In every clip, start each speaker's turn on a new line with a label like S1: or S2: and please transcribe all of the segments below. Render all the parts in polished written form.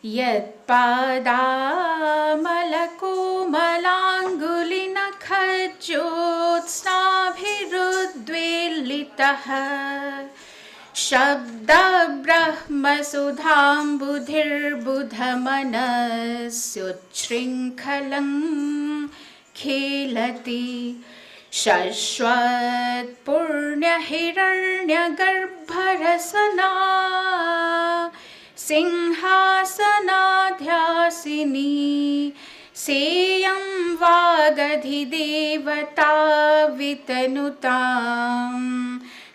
S1: यत्पादामलकोमलाङ्गुलिनखज्योत्स्नाभिरुद्वेलितः शब्दब्रह्मसुधाम्बुधिर्बुधमनस्योच्छृङ्खलं खेलति शश्वत्पुण्यहिरण्यगर्भरसना सिंहासनाध्यासिनी सेयं वागधिदेवता वितनुतां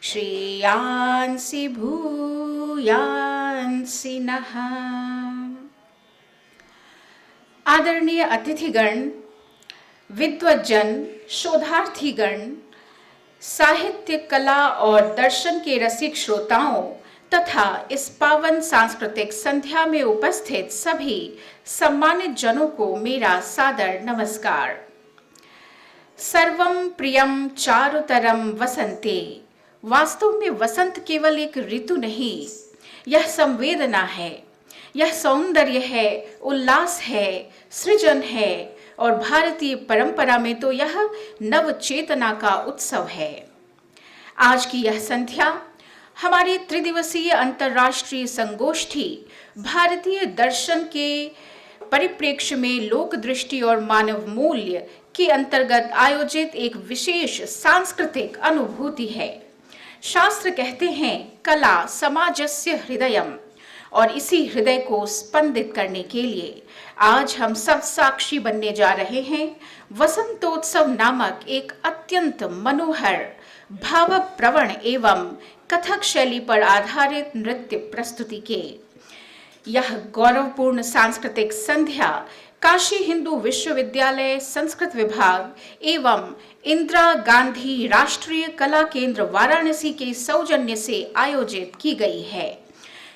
S1: श्रेयांसि भूयांसि नः। आदरणीय अतिथिगण, विद्वज्जन, शोधार्थीगण, साहित्य, कला और दर्शन के रसिक श्रोताओं तथा इस पावन सांस्कृतिक संध्या में उपस्थित सभी सम्मानित जनों को मेरा सादर नमस्कार। सर्वं प्रियं चारुतरं वसंते। वास्तव में वसंत केवल एक ऋतु नहीं, यह संवेदना है, यह सौंदर्य है, उल्लास है, सृजन है और भारतीय परंपरा में तो यह नव चेतना का उत्सव है। आज की यह संध्या हमारी त्रिदिवसीय अंतर्राष्ट्रीय संगोष्ठी भारतीय दर्शन के परिप्रेक्ष्य में लोक दृष्टि और मानव मूल्य के अंतर्गत आयोजित एक विशेष सांस्कृतिक अनुभूति है। शास्त्र कहते हैं कला समाजस्य हृदयम, और इसी हृदय को स्पंदित करने के लिए आज हम सब साक्षी बनने जा रहे हैं वसंतोत्सव नामक एक अत्यंत मनोहर, भावप्रवण एवं कथक शैली पर आधारित नृत्य प्रस्तुति के। यह गौरवपूर्ण सांस्कृतिक संध्या काशी हिंदू विश्वविद्यालय संस्कृत विभाग एवं इंदिरा गांधी राष्ट्रीय कला केंद्र वाराणसी के सौजन्य से आयोजित की गई है।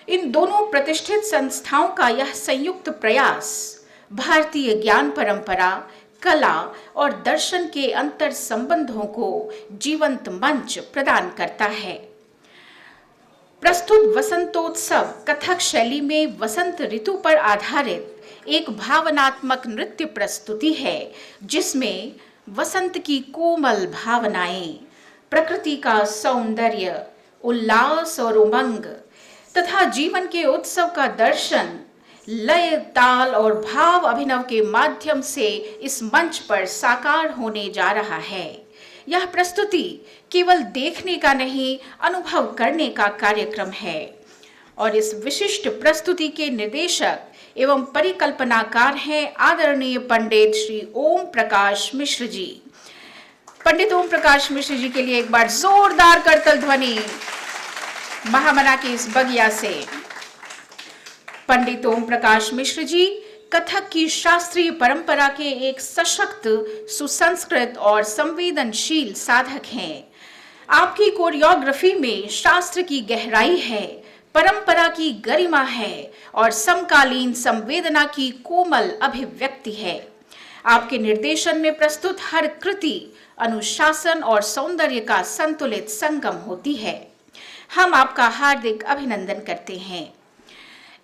S1: इन दोनों प्रतिष्ठित संस्थाओं का यह संयुक्त प्रयास भारतीय ज्ञान परंपरा, कला और दर्शन के अंतर संबंधों को जीवंत मंच प्रदान करता है। प्रस्तुत वसंतोत्सव कथक शैली में वसंत ऋतु पर आधारित एक भावनात्मक नृत्य प्रस्तुति है, जिसमें वसंत की कोमल भावनाएं, प्रकृति का सौंदर्य, उल्लास और उमंग तथा जीवन के उत्सव का दर्शन लय, ताल और भाव अभिनव के माध्यम से इस मंच पर साकार होने जा रहा है। यह प्रस्तुति केवल देखने का नहीं, अनुभव करने का कार्यक्रम है और इस विशिष्ट प्रस्तुति के निर्देशक एवं परिकल्पनाकार हैं आदरणीय पंडित श्री ओम प्रकाश मिश्र जी। पंडित ओम प्रकाश मिश्र जी के लिए एक बार जोरदार करतल ध्वनि महामना की इस बगिया से। पंडित ओम प्रकाश मिश्र जी कथक की शास्त्रीय परंपरा के एक सशक्त, सुसंस्कृत और संवेदनशील साधक हैं। आपकी कोरियोग्राफी में शास्त्र की गहराई है, परंपरा की गरिमा है और समकालीन संवेदना की कोमल अभिव्यक्ति है। आपके निर्देशन में प्रस्तुत हर कृति अनुशासन और सौंदर्य का संतुलित संगम होती है। हम आपका हार्दिक अभिनंदन करते हैं।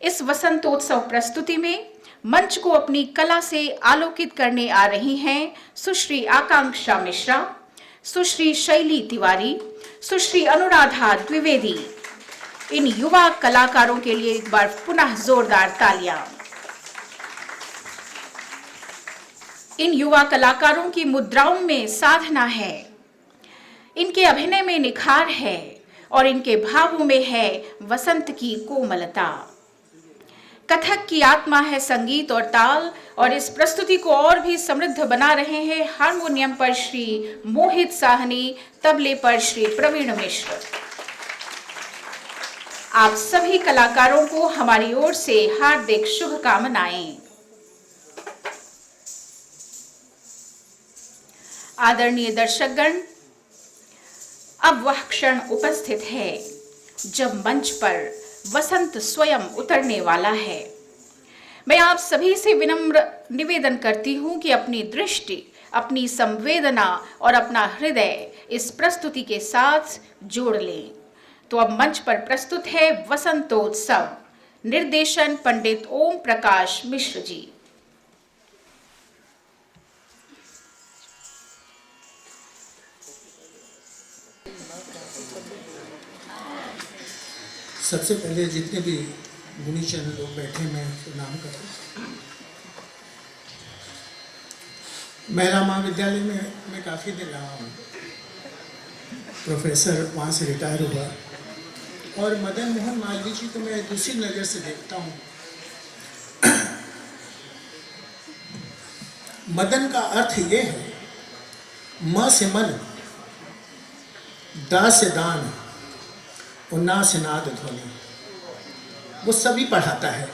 S1: इस वसंतोत्सव प्रस्तुति में मंच को अपनी कला से आलोकित करने आ रही हैं सुश्री आकांक्षा मिश्रा, सुश्री शैली तिवारी, सुश्री अनुराधा द्विवेदी। इन युवा कलाकारों के लिए एक बार पुनः जोरदार तालियां। इन युवा कलाकारों की मुद्राओं में साधना है, इनके अभिनय में निखार है और इनके भावों में है वसंत की कोमलता। कथक की आत्मा है संगीत और ताल, और इस प्रस्तुति को और भी समृद्ध बना रहे हैं हारमोनियम पर श्री मोहित साहनी, तबले पर श्री प्रवीण मिश्र। आप सभी कलाकारों को हमारी ओर से हार्दिक शुभकामनाएं। आदरणीय दर्शकगण, अब वह क्षण उपस्थित है जब मंच पर वसंत स्वयं उतरने वाला है। मैं आप सभी से विनम्र निवेदन करती हूं कि अपनी दृष्टि, अपनी संवेदना और अपना हृदय इस प्रस्तुति के साथ जोड़ लें। तो अब मंच पर प्रस्तुत है वसंतोत्सव, निर्देशन पंडित ओम प्रकाश मिश्र जी।
S2: सबसे पहले जितने भी गुणी चैनल लोग बैठे, मैं नाम करता हूँ। महिला महाविद्यालय में मैं काफ़ी दिन रहा हूँ, प्रोफेसर वहाँ से रिटायर हुआ। और मदन मोहन मालवीय जी को मैं दूसरी नज़र से देखता हूँ। मदन का अर्थ ये है, म से मन, दा से दान और ना से नाद ध्वनि। वो सभी पढ़ाता है,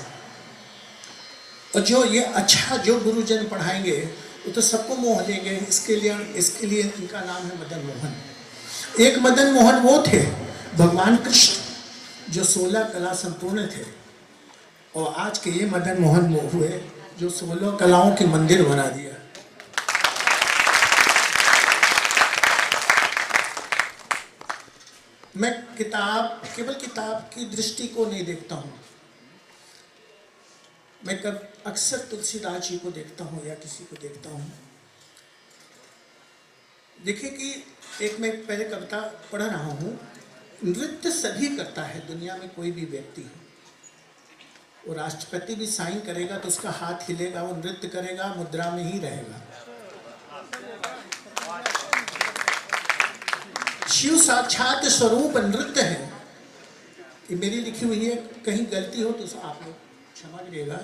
S2: और जो ये अच्छा जो गुरुजन पढ़ाएंगे वो तो सबको मोह लेंगे। इसके लिए इनका नाम है मदन मोहन। एक मदन मोहन वो थे भगवान कृष्ण, जो 16 कला संपूर्ण थे, और आज के ये मदन मोहन हुए जो 16 कलाओं के मंदिर बना दिया। मैं केवल किताब की दृष्टि को नहीं देखता हूँ, मैं अक्सर तुलसीदास जी को देखता हूँ या किसी को देखता हूँ। देखिए कि एक मैं पहले कविता पढ़ रहा हूँ, नृत्य सभी करता है दुनिया में, कोई भी व्यक्ति हो। वो राष्ट्रपति भी साइन करेगा तो उसका हाथ हिलेगा, वो नृत्य करेगा, मुद्रा में ही रहेगा। शिव साक्षात स्वरूप नृत्य है। ये मेरी लिखी हुई है, कहीं गलती हो तो आप लोग क्षमा करिएगा।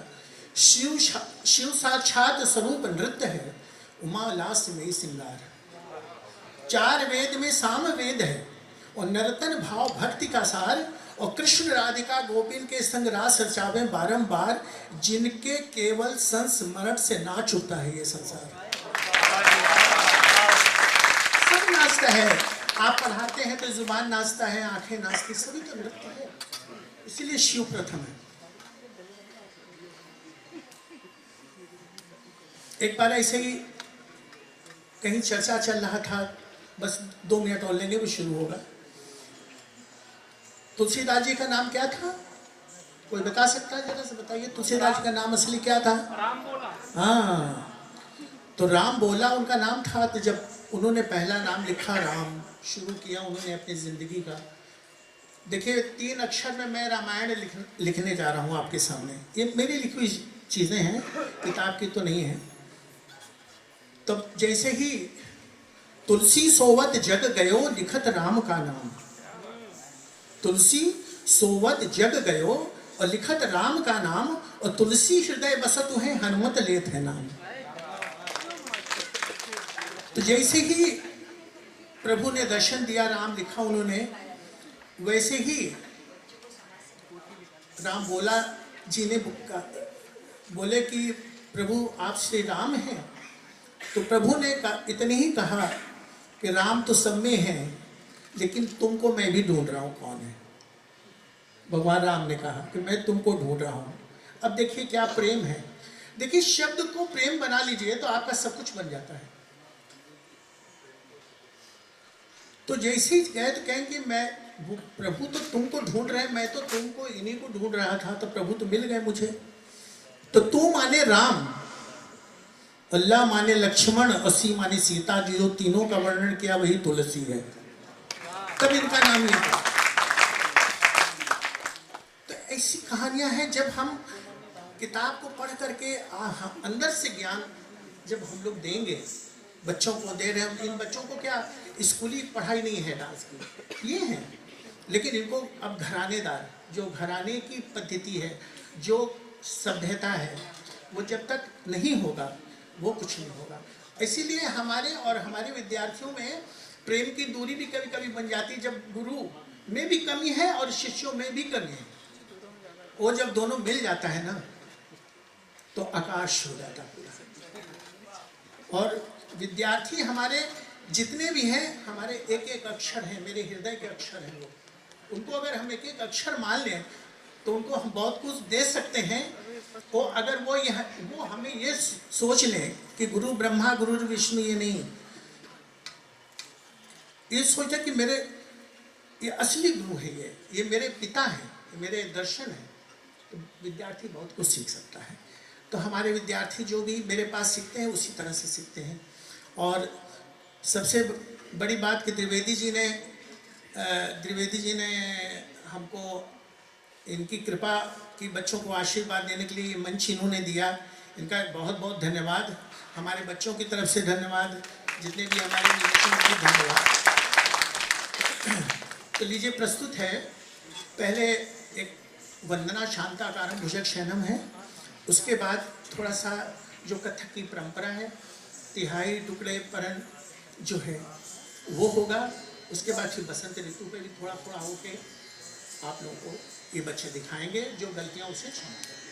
S2: शिव साक्षात स्वरूप नृत्य है, उमा लास्य में सिंगार। 4 वेद में साम वेद है, और नर्तन भाव भक्ति का सार। और कृष्ण राधिका गोपिन के संग रास रचावे बारंबार, जिनके केवल संस्मरण से नाच उठता है ये संसार। सब नाचता है, आप पढ़ाते हैं तो जुबान नाचता है, आंखें नाचती, सभी तो नृत्य है। इसीलिए शिव प्रथम है। एक बार ऐसे ही कहीं चर्चा चल रहा था, बस 2 मिनट और लेंगे वो शुरू होगा। तुलसीदास जी का नाम क्या था? कोई बता सकता है? जरा से बताइए, तुलसीदास जी का नाम असली क्या था?
S3: राम बोला।
S2: हाँ, तो राम बोला उनका नाम था। तो जब उन्होंने पहला नाम लिखा, राम शुरू किया उन्होंने अपनी जिंदगी का। देखिए 3 अक्षर में मैं रामायण लिखने जा रहा हूँ आपके सामने। ये मेरी लिखी हुई चीजें हैं, किताब की तो नहीं है। तब जैसे ही तुलसी सोवत जग गयो लिखत राम का नाम, तुलसी सोवत जग गयो और लिखत राम का नाम, और तुलसी हृदय बसत है हनुमत लेत है नाम। तो जैसे ही प्रभु ने दर्शन दिया, राम लिखा उन्होंने, वैसे ही राम बोला जी ने बोले कि प्रभु आप श्री राम हैं। तो प्रभु ने इतने ही कहा कि राम तो सब में है, लेकिन तुमको मैं भी ढूंढ रहा हूं कौन है। भगवान राम ने कहा कि मैं तुमको ढूंढ रहा हूं। अब देखिए क्या प्रेम है। देखिए शब्द को प्रेम बना लीजिए तो आपका सब कुछ बन जाता है। तो जैसे ही गए तो कहें कि मैं प्रभु तो तुमको ढूंढ रहे हैं, मैं तो तुमको इन्हीं को ढूंढ रहा था, तो प्रभु तो मिल गए मुझे। तो तू माने राम, अल्लाह माने लक्ष्मण, असी माने सीता, जो तीनों का वर्णन किया वही तुलसी है। तब इनका नाम ये था। तो ऐसी कहानियां हैं, जब हम किताब को पढ़ करके अंदर से ज्ञान जब हम लोग देंगे, बच्चों को दे रहे हैं। इन बच्चों को क्या स्कूली पढ़ाई नहीं है डांस की, ये है, लेकिन इनको अब घरानेदार, जो घराने की पद्धति है, जो सभ्यता है, वो जब तक नहीं होगा वो कुछ नहीं होगा। इसीलिए हमारे और हमारे विद्यार्थियों में प्रेम की दूरी भी कभी कभी बन जाती है, जब गुरु में भी कमी है और शिष्यों में भी कमी है। वो जब दोनों मिल जाता है ना तो आकाश हो जाता पूरा। और विद्यार्थी हमारे जितने भी हैं, हमारे एक एक अक्षर हैं, मेरे हृदय के अक्षर हैं वो। उनको अगर हम एक एक अक्षर मान लें तो उनको हम बहुत कुछ दे सकते हैं। तो अगर वो हमें ये सोच लें कि गुरु ब्रह्मा गुरु विष्णु, ये नहीं, ये सोचा कि मेरे ये असली गुरु है, ये मेरे पिता हैं, ये मेरे दर्शन हैं। तो विद्यार्थी बहुत कुछ सीख सकता है। तो हमारे विद्यार्थी जो भी मेरे पास सीखते हैं उसी तरह से सीखते हैं। और सबसे बड़ी बात कि द्विवेदी जी ने हमको इनकी कृपा की बच्चों को आशीर्वाद देने के लिए ये मंच इन्होंने दिया। इनका बहुत बहुत धन्यवाद। हमारे बच्चों की तरफ से धन्यवाद, जितने भी हमारे निवेशक धन्यवाद। तो लीजिए प्रस्तुत है, पहले एक वंदना शांताकारं भुजग शयनम है, उसके बाद थोड़ा सा जो कथक की परंपरा है, तिहाई टुकड़े परन जो है वो होगा। उसके बाद फिर बसंत ऋतु पे भी थोड़ा थोड़ा होके आप लोगों को ये बच्चे दिखाएंगे, जो गलतियां उसे क्षमा करेंगे।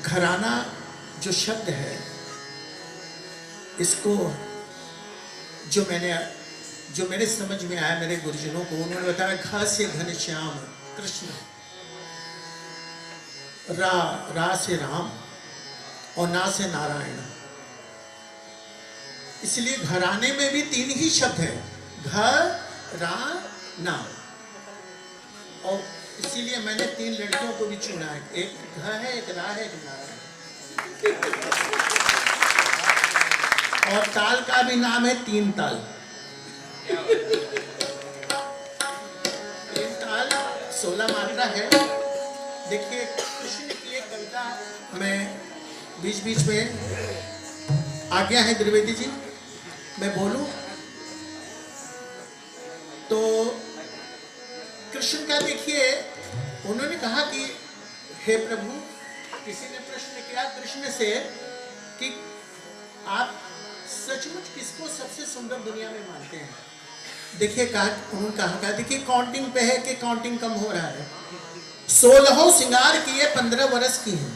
S2: घराना जो शब्द है, इसको जो मेरे समझ में आया, मेरे गुरुजनों को उन्होंने बताया, घ से घनश्याम कृष्ण, रा से राम और ना से नारायण, इसलिए घराने में भी 3 ही शब्द है, घराना। और इसीलिए मैंने 3 लड़कियों को भी चुना है, एक घ है, एक रा है, एक ना है। और ताल का भी नाम है 3 ताल। 3 ताल 16 मात्रा है। देखिए कृष्ण की एक कविता मैं बीच बीच में आज्ञा है द्विवेदी जी, मैं बोलूं तो कृष्ण का देखिए, उन्होंने कहा कि हे प्रभु, किसी ने प्रश्न किया कृष्ण से कि आप सचमुच किसको सबसे सुंदर दुनिया में मानते हैं। देखिए उन्होंने कहा देखिए काउंटिंग पे है कि काउंटिंग कम हो रहा है। 16 सिंगार किए 15 वर्ष की हैं।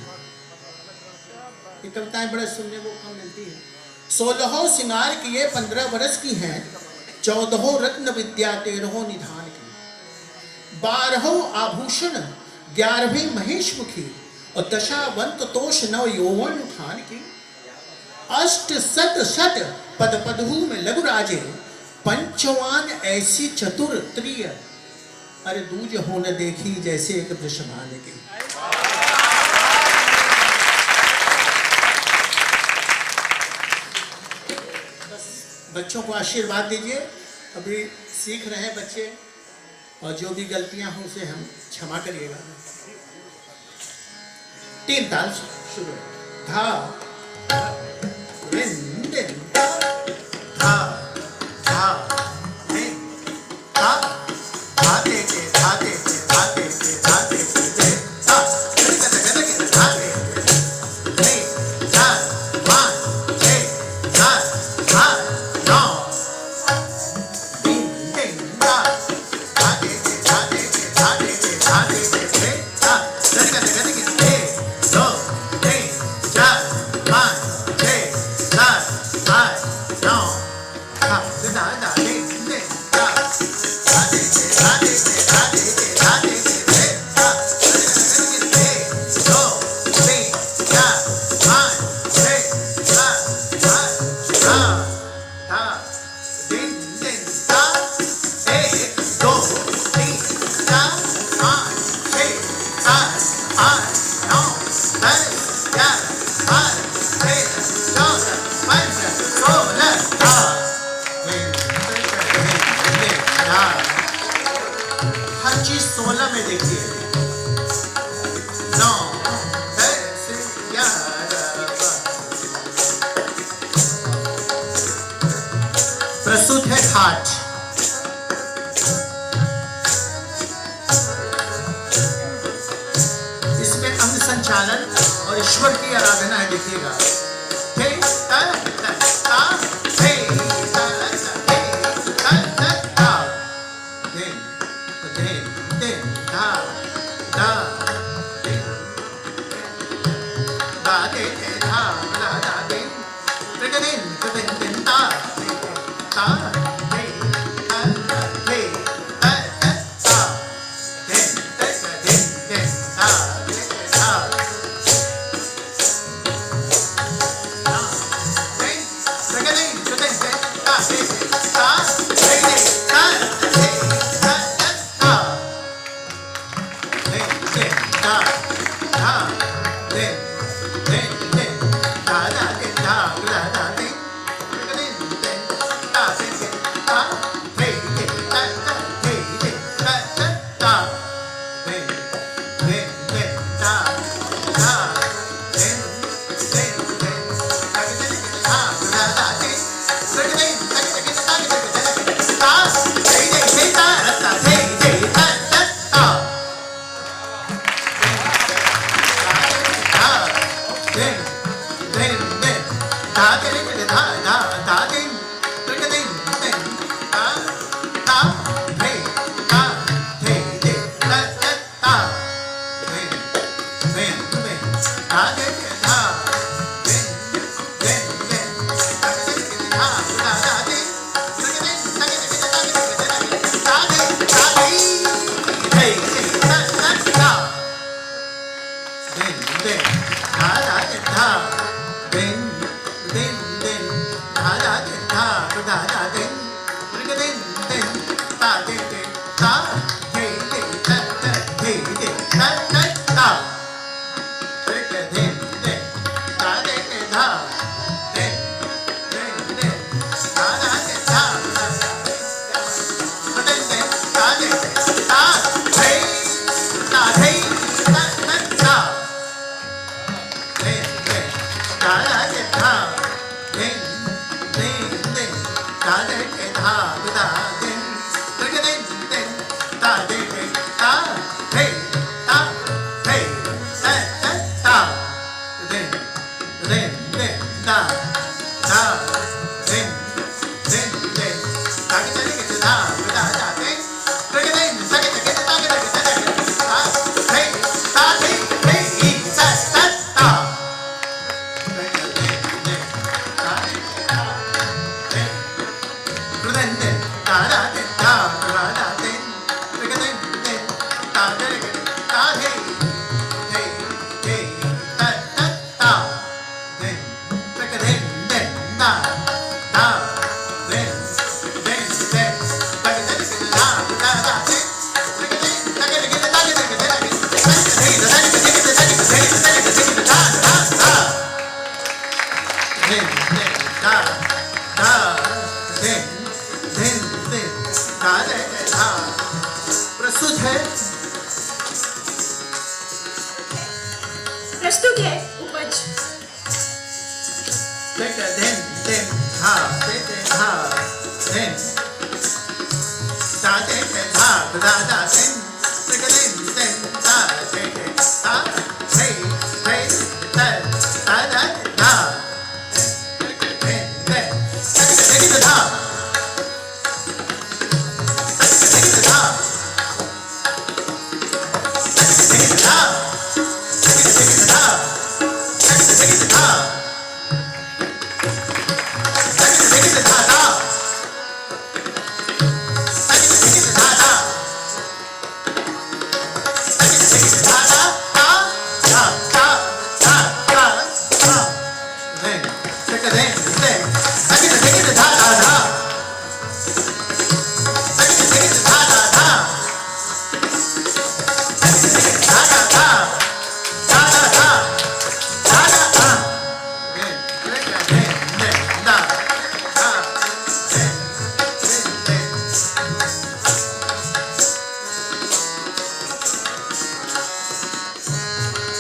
S2: ये कविताएं बड़े सुनने को कम मिलती है। 16 सिंगार किए 15 वर्ष की हैं, 14 रत्न विद्या 13 निधान की, 12 आभूषण 11 महेश मुखी, और दशावंत तोष 9 यौवन खान की, 8 सत शत पद पदहु में लघु राजे, 55 ऐसी चतुर त्रिय, अरे दूज हो न देखी जैसे एक वृषभान की। बच्चों को आशीर्वाद दीजिए, अभी सीख रहे हैं बच्चे, और जो भी गलतियां हों उसे हम क्षमा करिएगा। 3 ताल शुरू, धा रिन दिन, धा धा रिन, धा धा दे दे धा दे दे धा दे दे धा दे दे धा गद गद गद धा दे दे 4 5 6 7 8 9 दिन दिन धा धा दे दे धा दे दे धा दे दे धा दे दे धा गद गद गद गद 1 2 3 4 5 6 7 8 9 धा धा धा दिन दिन धा धा दे दे धा दे दे धा दे दे धा दे दे धा गद गद गद 1 2 3 4 5 6 7 8 धा धा दिन दिन धा 1 2 3 4 5 6 7 8 9 10 11 12 13 14 15 16 धा हर चीज 16 में देखिए। 9 10 11 प्रस्तुत है ठाठ। इसमें अंग संचालन और ईश्वर की आराधना है, देखिएगा। हे ता ता ता हे ता ता हे ता ता ता दिन दिन दिन धा धा दिन धा दे दे धा धा धा दिन त्रिक दिन दिन ता ता हे ता ता हे ता ता ता दिन दिन दिन धा धा दिन दिन प्रस्तुत है
S3: प्रस्तुत है उपज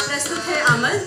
S3: प्रस्तुत है अमल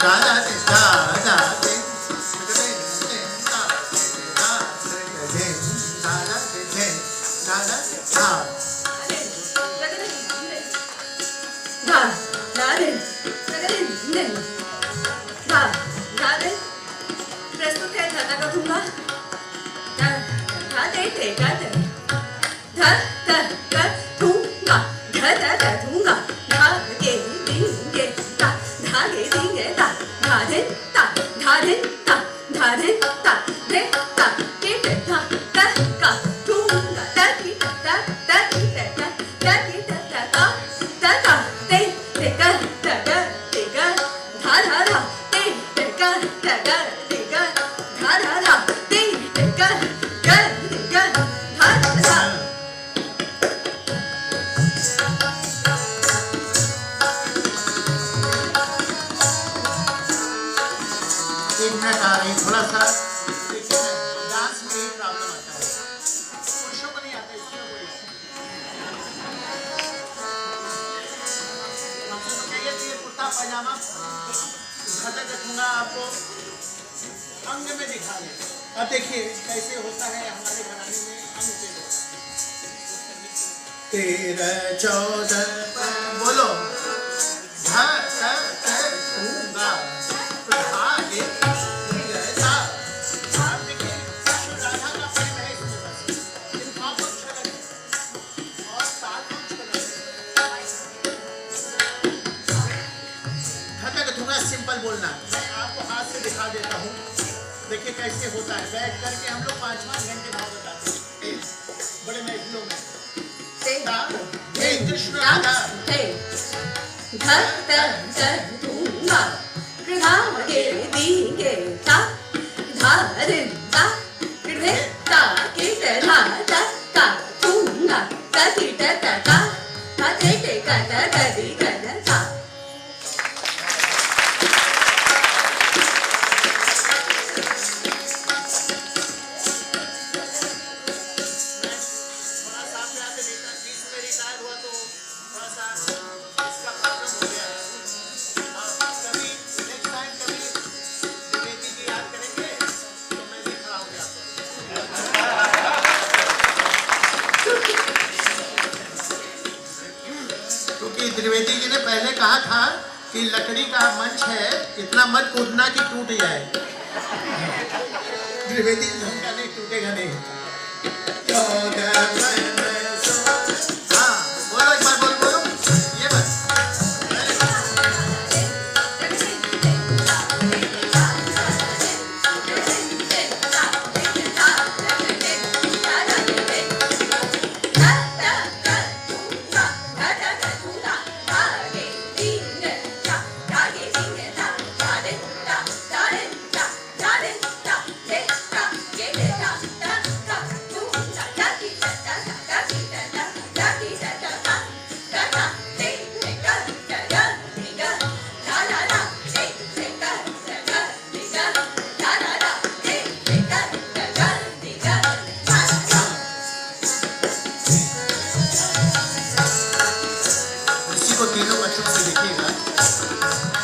S2: राधा दे दादा दे
S3: धा धा दे दे धा धा दे प्रस्तुत है धा का धूंगा धा धा दे धा दे धा धा धा धूंगा धा धा धा धूंगा धा गे दिंग गे धा धा गे दिंग गे धा धा दे धा धा दे धा धा दे धा दे धा के दे धा धा का धूंगा धा की धा धा की धा धा की धा धा का धा का दे दे का धा का दे का धा धा धा दे दे का धा का दे का धा धा धा दे दे का गा दे का धा धा
S2: एक मिनट आ रही थोड़ा सा देखिए डांस में एक प्रॉब्लम आता है पुरुषों को नहीं आता इसमें कोई हमसे तो कहिए कि ये कुर्ता पैजामा घटक रखूंगा आपको अंग में दिखा दें अब देखिए कैसे होता है हमारे घराने में अंग पे तेरह चौदह बोलो दूंगा आगे ऐसा आप देखिए राधा का प्रेम है इसमें बस इन आपको अच्छा लगे और ताल को अच्छा लगे घटक धुना सिंपल बोलना मैं आपको हाथ से दिखा देता हूँ देखिए कैसे होता है बैठ करके हम लोग 5-5 घंटे भाव बताते हैं बड़े महफिलों में हे कृष्ण राधा
S3: हे धा धा धा धूंगा धा गे दी गे धा धा दे धा गे धा के धा धा का धूंगा धा की धा धा का धा दे के का धा धा दी का धा
S2: थोड़ा सा पे आके देखा बीच में रिटायर हुआ तो थोड़ा सा इसका प्रॉब्लम हो गया कभी नेक्स्ट टाइम कभी द्विवेदी जी याद करेंगे तो मैं भी खड़ा हो गया क्योंकि द्विवेदी जी ने पहले कहा था कि लकड़ी का मंच है इतना मत कूदना कि टूट जाए द्विवेदी जी का नहीं टूटेगा नहीं हाँ बोलो एक बार बोलो ये बस इसी को तीनों बच्चों से देखिएगा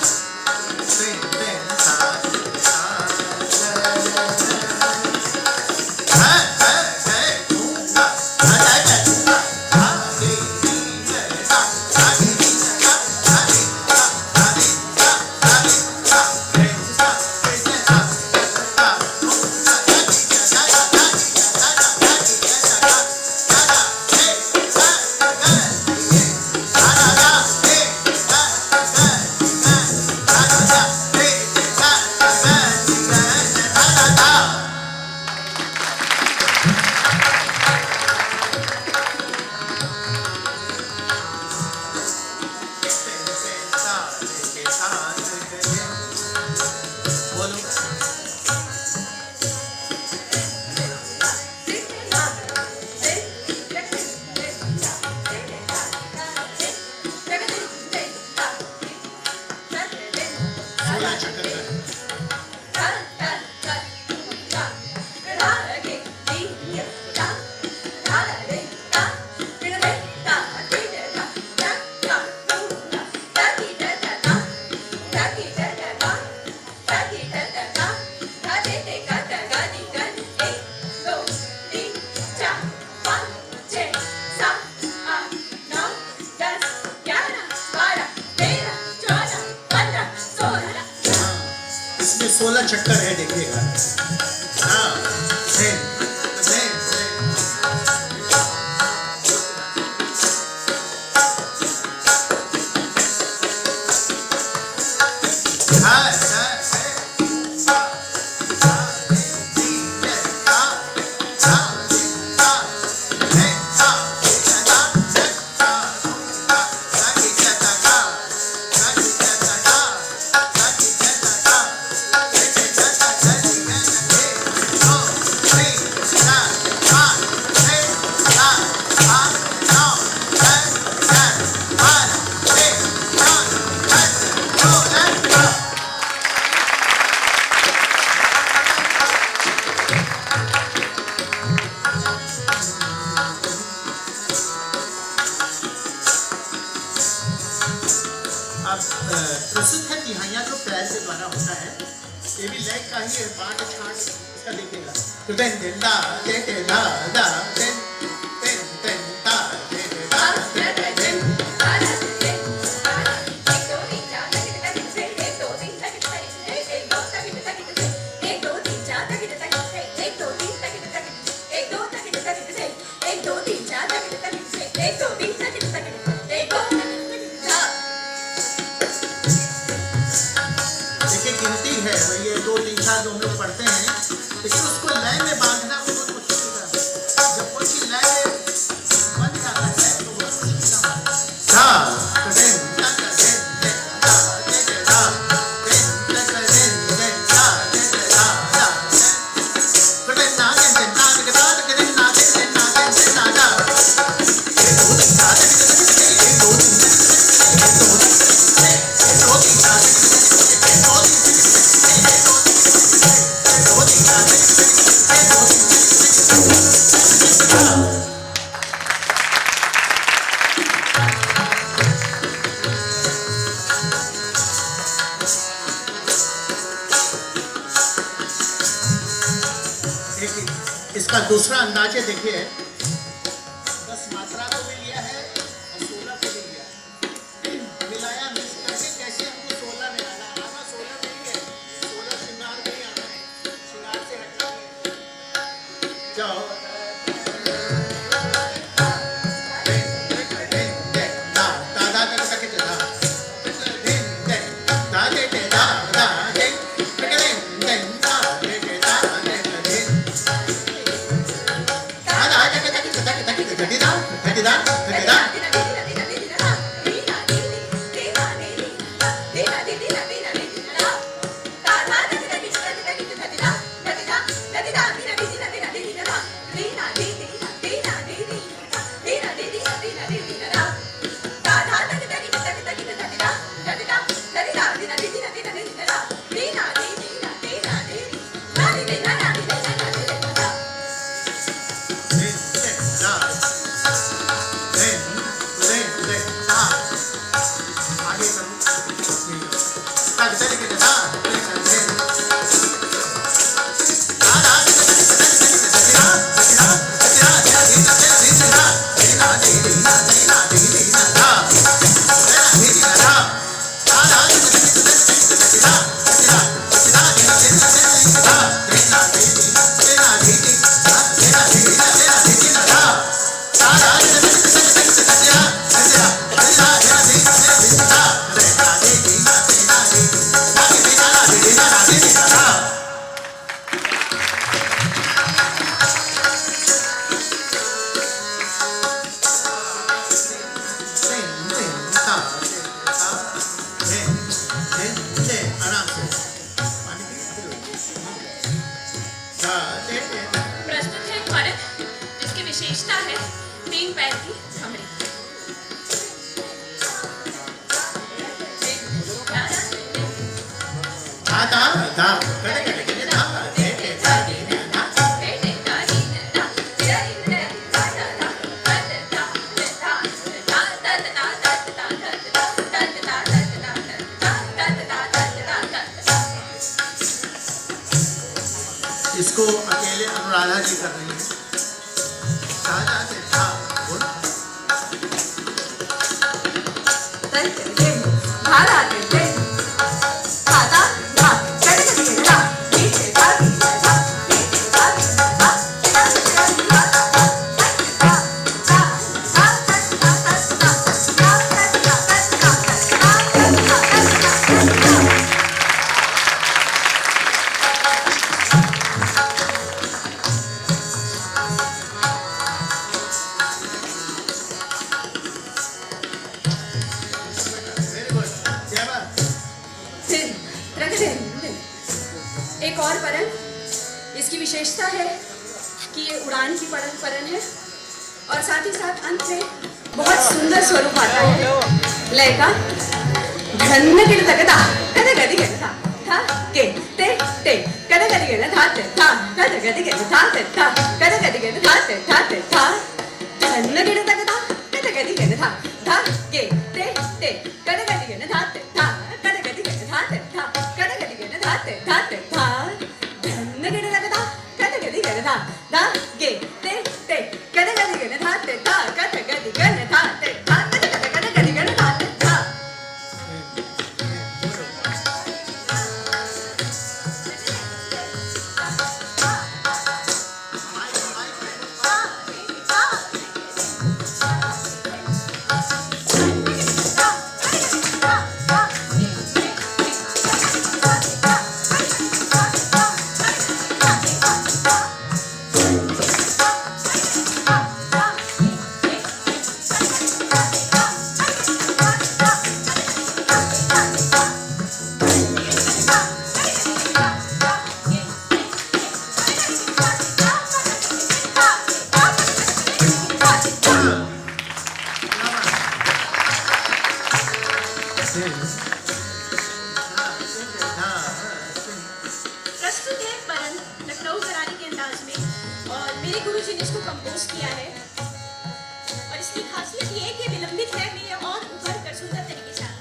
S2: 16 चक्कर है, देखिएगा। हाँ, देन, देन, देन। हाँ, हाँ, प्रसिद्ध है तिहाइयाँ जो पैर के द्वारा होता है, ये भी लय का ही है, बाँट छाट इसका देखिएगा। तो देन देन दा दे दे दा दा देन देन देन दा दे दे दा दे दे देन। देखिए गिनती है भाई, ये 2 3 4 जो हम लोग पढ़ते हैं, लेकिन उसको लय में बांधना बहुत मुश्किल है। जब कोई चीज लय में बन जाता है तो बहुत मुश्किल है। हाँ, तो देन दा दा देन देन दा दे दे दा देन दा दा देन देन दा दे दे दा दा तो देन ना देन देन ना दे दा दे देन ना देन देन ना देन देन ना दा। ये 2 3 4 ये 2 3 इसका दूसरा अंदाजे देखिए, 10 मात्रा को भी लिया है और 16 को भी लिया है, मिलाया मिक्स करके कैसे हमको 16 में आना। आना 16 में ही है, 16 श्रृंगार में ही आना है, श्रृंगार से हटना है। जाओ
S3: प्रस्तुत है भरत, जिसकी विशेषता है 3 पैर की भमरी।
S2: इसको अकेले अनुराधा जी कर रही है।
S3: भारत रख दे। एक और परन, इसकी विशेषता है कि ये उड़ान की परन है और साथ ही साथ अंत में बहुत सुंदर स्वरूप आता है लय का। धन्न गिर तगदा कद गदि गिर था के ते कद गदि गिर था कद गदि गिर था कद गदि गिर था धन्न गिर तगदा कद गदि गिर था के ते कद गदि गिर था कद गदि गिर था कद गदि गिर था धन्न गिर तगदा कद गदि गिर था के ते कद गदि गिर था कद गदि गिर था कद गदि गिर था। प्रस्तुत है परन लखनऊ घराने के अंदाज में और मेरे गुरुजी ने इसको कंपोज किया है और इसकी खासियत ये है कि विलंबित है में ये और उभर कर सुंदर तरीके से आता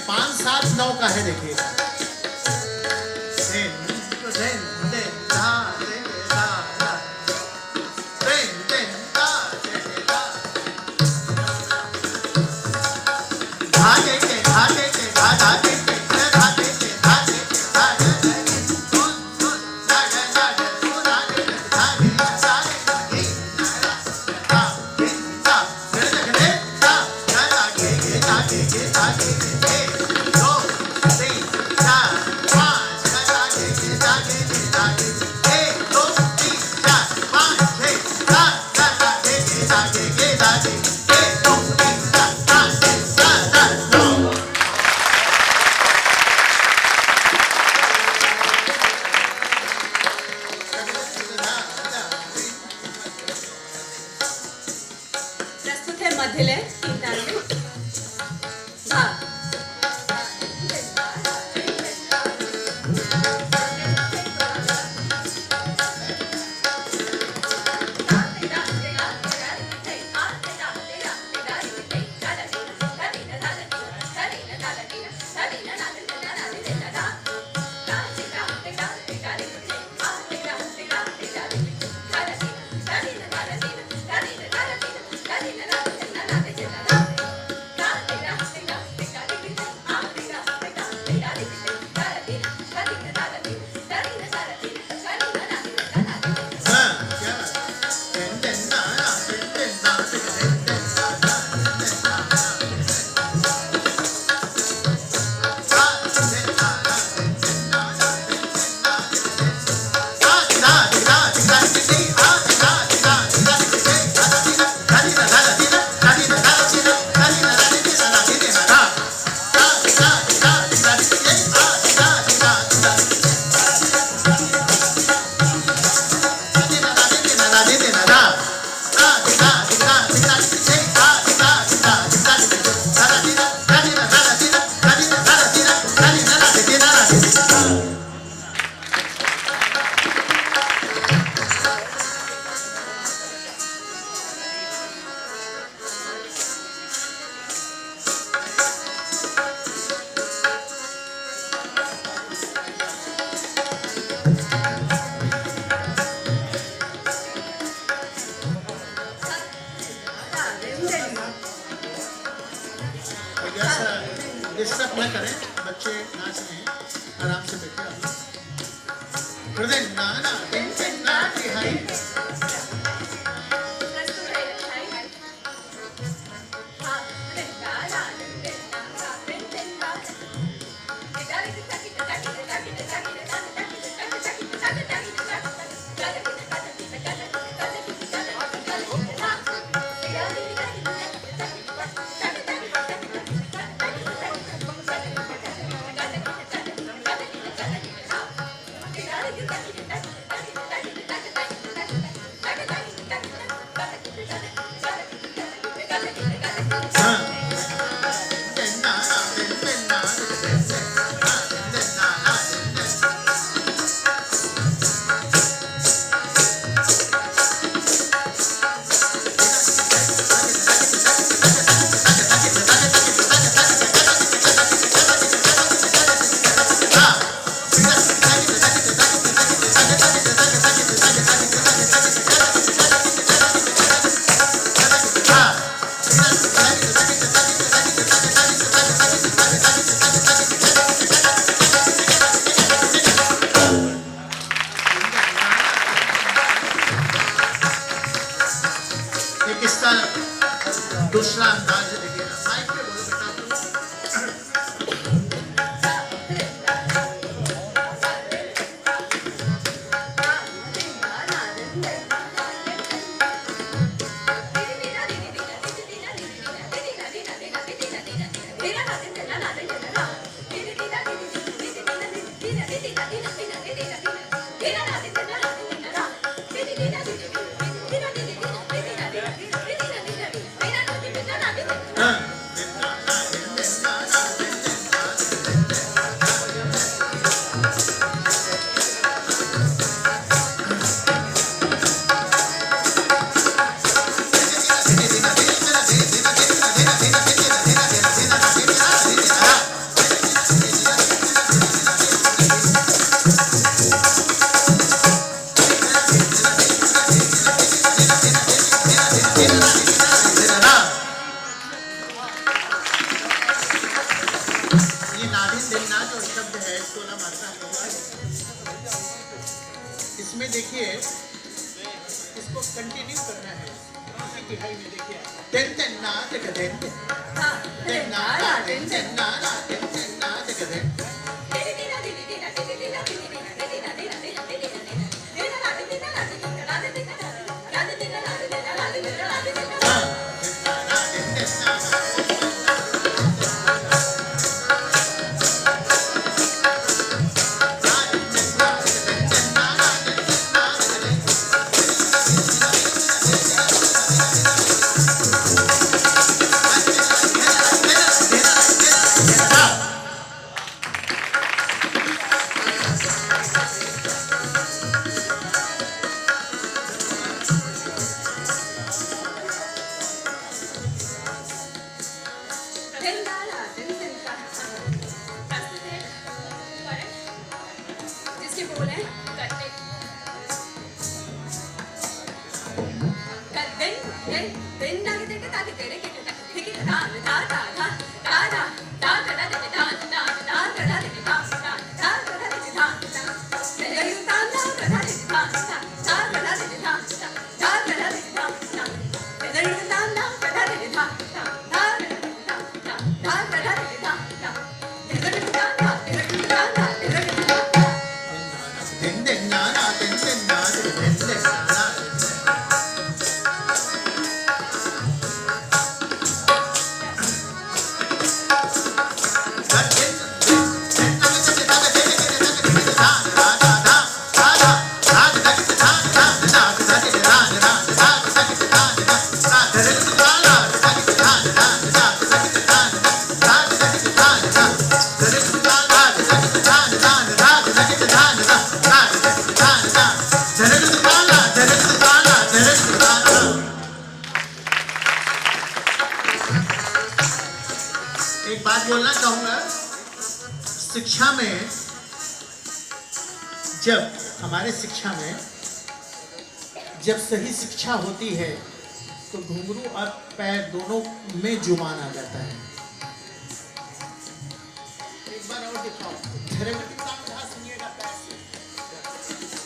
S2: पाँच सात नौ का है देखिए।
S3: प्रस्तुत है मध्यलय तीन ताल में धा
S2: हृदय नाना दिन दिन ना तिहाई
S3: प्रस्तुत है हाय हाय हाँ नाना दिन दिन ना
S2: एक इसका दूसरा अंदाज देखिए ना माइक पे बोलो बेटा ये नादिन दिलना जो शब्द है 16 मात्रा होगा इसमें देखिए इसको कंटिन्यू करना है इसी तिहाई में देखिए दिन दिन ना दिन दिन दिन ना दिन दिन ना दिन दिन ना दिन दिन
S3: जिसके बोल है
S2: दिन दिन ना दिन दिन ना दिन दिन ना एक बात बोलना चाहूंगा शिक्षा में जब हमारे शिक्षा में जब सही शिक्षा होती है तो घुंघरू और पैर दोनों में जुबान आ जाता है। एक बार और दिखाओ सुनिएगा पैर से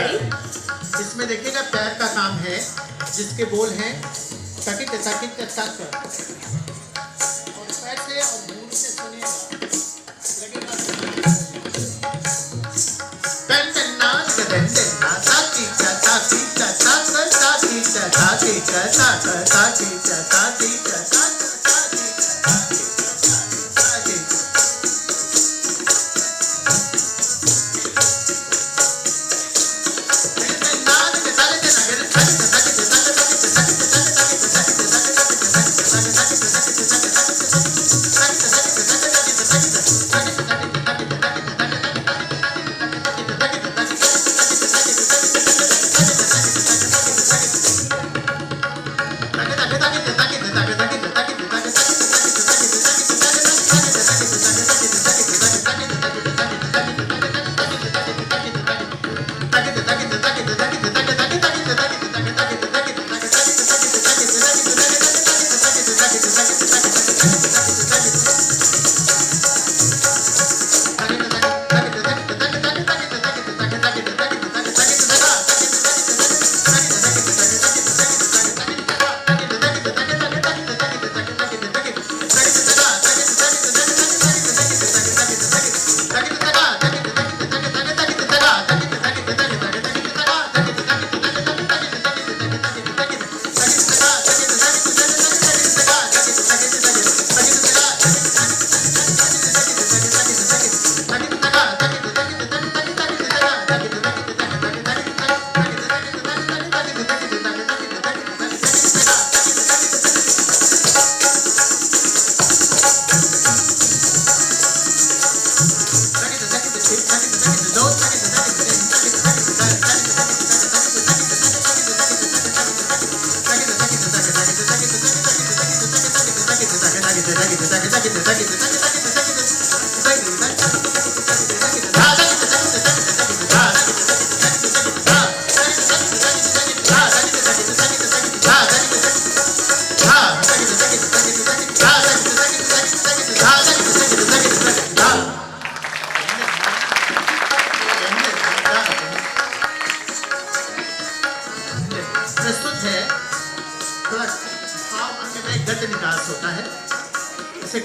S2: इसमें देखिएगा पैर का काम है जिसके बोल हैं तकित तकित तक और पैर से और मुंह से सुनिएगा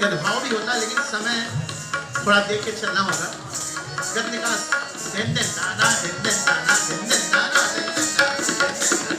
S2: गदभाव भी होता है लेकिन समय थोड़ा देख के चलना होगा। गद निकास दिन दिन नाना दिन दिन नाना दिन दिन नाना दिन दिन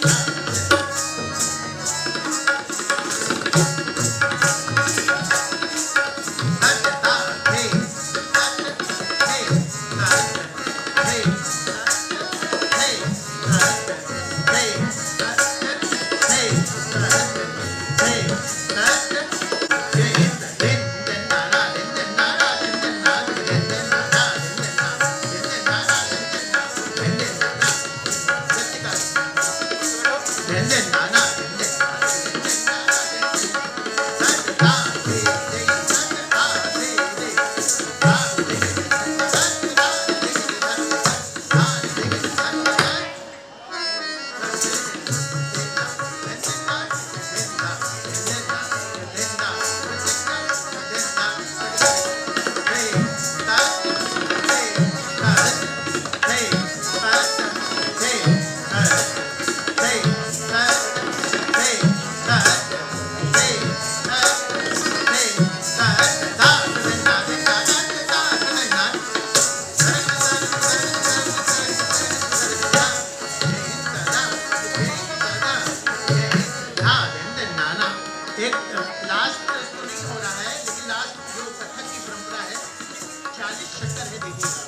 S2: एक लास्ट तो नहीं हो रहा है, लेकिन लास्ट जो कथक की परंपरा है 40 चक्कर है, देखिएगा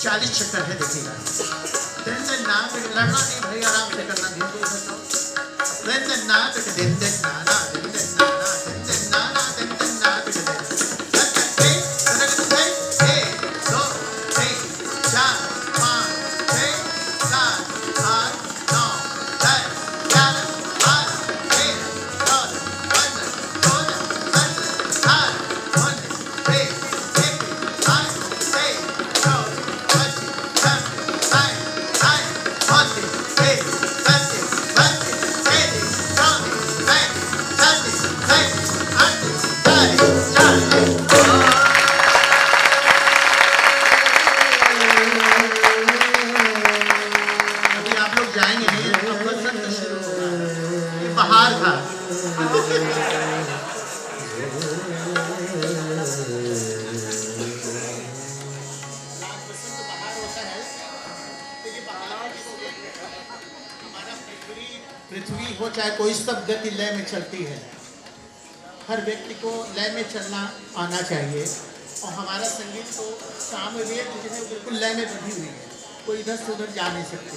S2: 40 चक्कर है, देखिएगा। दिन दिन ना लड़ना नहीं भाई, आराम से करना, धीरे धीरे दिन दिन ना दिन दिन नाना दिन दिन नाना दिन दिन नाना दिन दिन ना दिन दिन 1 2 3 4 5 6 7 8 9 10 11 12 13 14 15 16 17 18 19 20 अभी आप लोग जाएंगे नहीं, तो बसंत शुरू होगा, ये बहार था। पृथ्वी हो चाहे कोई, सब गति लय में चलती है। हर व्यक्ति को लय में चलना आना चाहिए, और हमारा संगीत तो सामवेद जो है बिल्कुल लय में बंधी हुई है, कोई इधर से उधर जा नहीं सकते।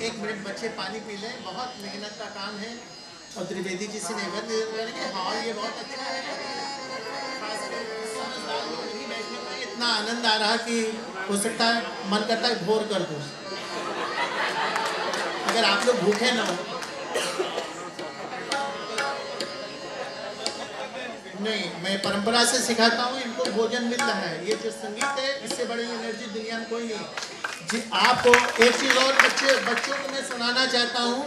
S2: एक मिनट बच्चे पानी पी लें, बहुत मेहनत का काम है। और त्रिवेदी जी से निवेदन करेंगे, हाँ ये बहुत अच्छा है, खासकर समझदार लोग नहीं बैठने में इतना आनंद आ रहा कि हो सकता है मन करता है भोर कर दूँ, अगर आप लोग भूखे ना हो। नहीं, मैं परंपरा से सिखाता हूँ, इनको भोजन मिल रहा है। ये जो संगीत है, इससे बड़ी एनर्जी दुनिया में कोई नहीं। जी आपको एक चीज़ और बच्चों को मैं सुनाना चाहता हूँ।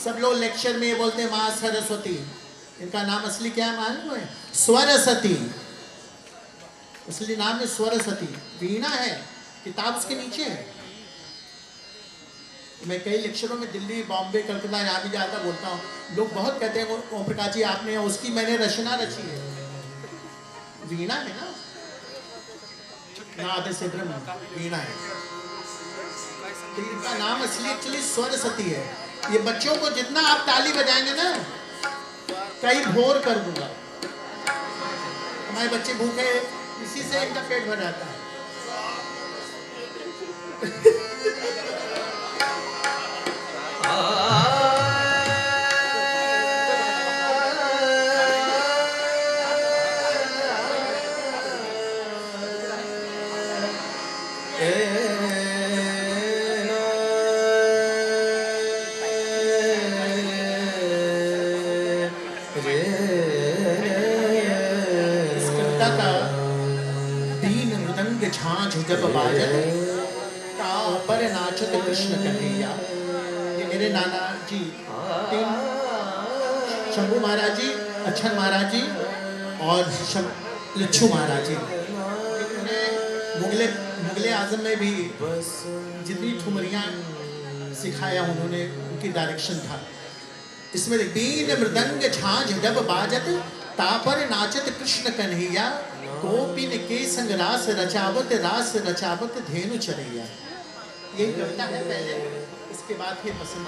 S2: सब लोग लेक्चर में ये बोलते हैं माँ सरस्वती, इनका नाम असली क्या है मालूम है? स्वरसती। असली नाम है स्वरसती। वीणा है, किताब उसके नीचे है। मैं कई लेक्चरों में दिल्ली, बॉम्बे, कलकत्ता यहाँ भी जाता बोलता हूँ, लोग बहुत कहते हैं ओम प्रकाश जी आपने, उसकी मैंने रचना रची है। वीणा है ना, नाद से ब्रह्म वीणा है। तो इनका नाम असली एक्चुअली स्वरसती है। ये बच्चों को जितना आप ताली बजाएंगे ना, कई भोर कर दूंगा। हमारे बच्चे भूखे, इसी से इनका पेट भर जाता है। झांझ जब बाजत पर नाचत कृष्ण कन्हैया। ये मेरे नाना जी, तीन शंभू महाराज जी, अच्छन महाराज जी और लच्छू महाराज जी। मुगले आजम में भी जितनी ठुमरियाँ सिखाया उन्होंने, उनकी डायरेक्शन था। इसमें बीन मृदंग झांझ जब बाजत तापर नाचत कृष्ण कन्हैया। गोपिन के संग रास रचावत धेनु चरैया। यही कविता है पहले, इसके बाद फिर बसंत।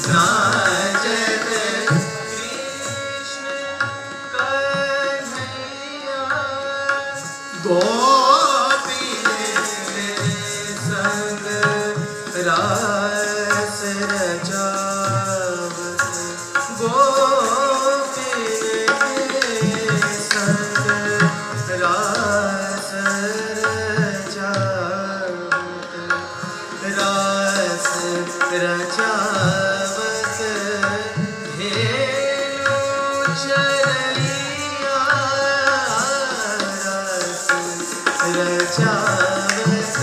S4: नाचत कृष्ण कन्हैया गोपीने संग रास रचावत गोपीने संग रास रचावत रास रचावत धेनु चरैया रास रचावत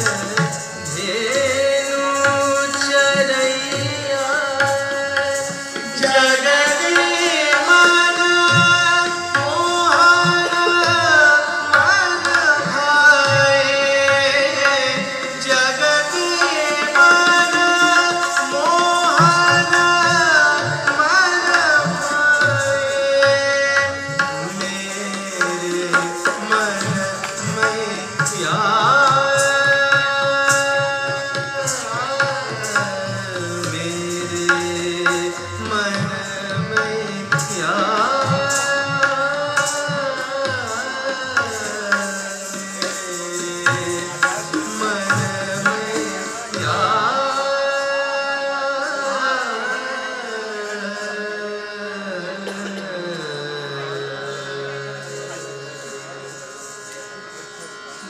S4: धेनु चरैया जगदे मन मोहन मन भाए जगदे मन मोहन मन भाए मेरे मन में मेरे मन में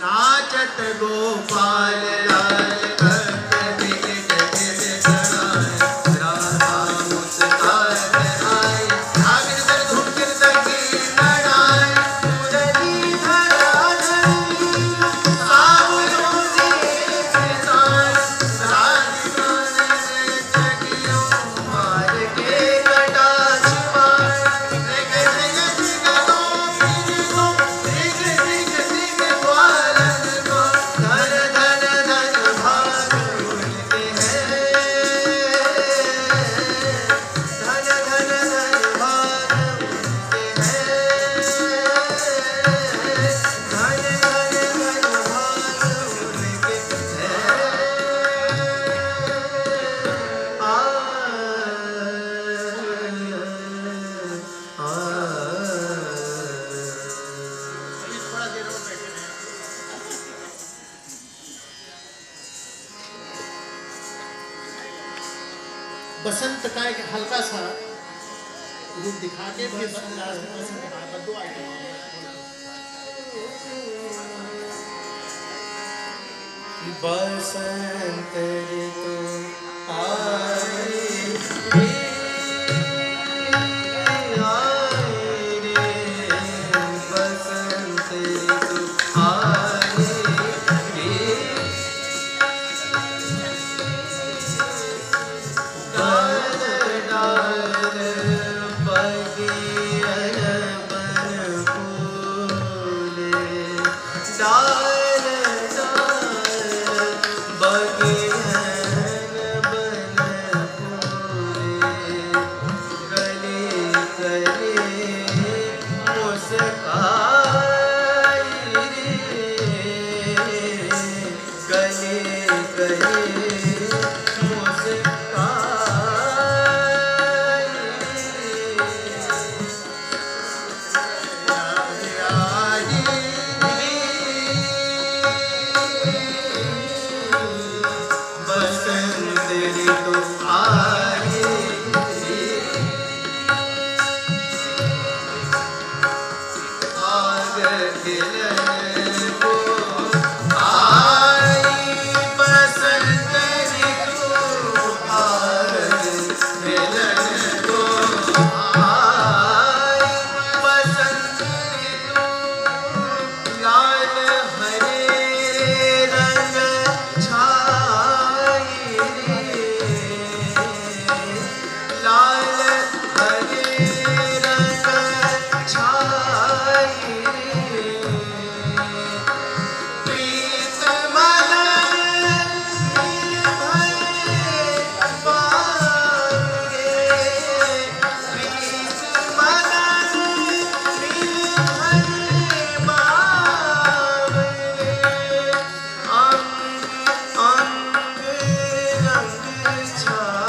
S4: नाचत गोपाल लाल भक्त बिगट बिर गणाए राधा मुस्कान आए नागिन दर धूम कीर्तन की लड़ाए मुरली धरा धरी सावरों से किसान राधिकान से जगियो मार के कटा छिपाए रिग रिग रिग दो फिर दो रिग रिग रिग ग्वालन को धन धन धन भाग उनके हैं धन धन धन भाग उनके हैं धन धन धन भाग उनके
S2: अभी थोड़ा देर और बैठे रहें। बसंत का एक हल्का सा रूप दिखा के फिर लास्ट में बसंत का दो आइटम
S4: बसंत ऋतु आए रे बसंत ऋतु आए रे डाल डाल बगियन बन फूले डाल डाल बगियन बन फूले गले गले मुस्काई रे गले गले बसंत ऋतु आए आग खिलन को आई बसंत ऋतु आग खिलन को आई बसंत ऋतु लाल हरे रंग छाई रे लाल हरे रंग छाई रे प्रीत मन मिल भरे पागे प्रीत मन मिल भरे पागे अंग अंग रंग छाई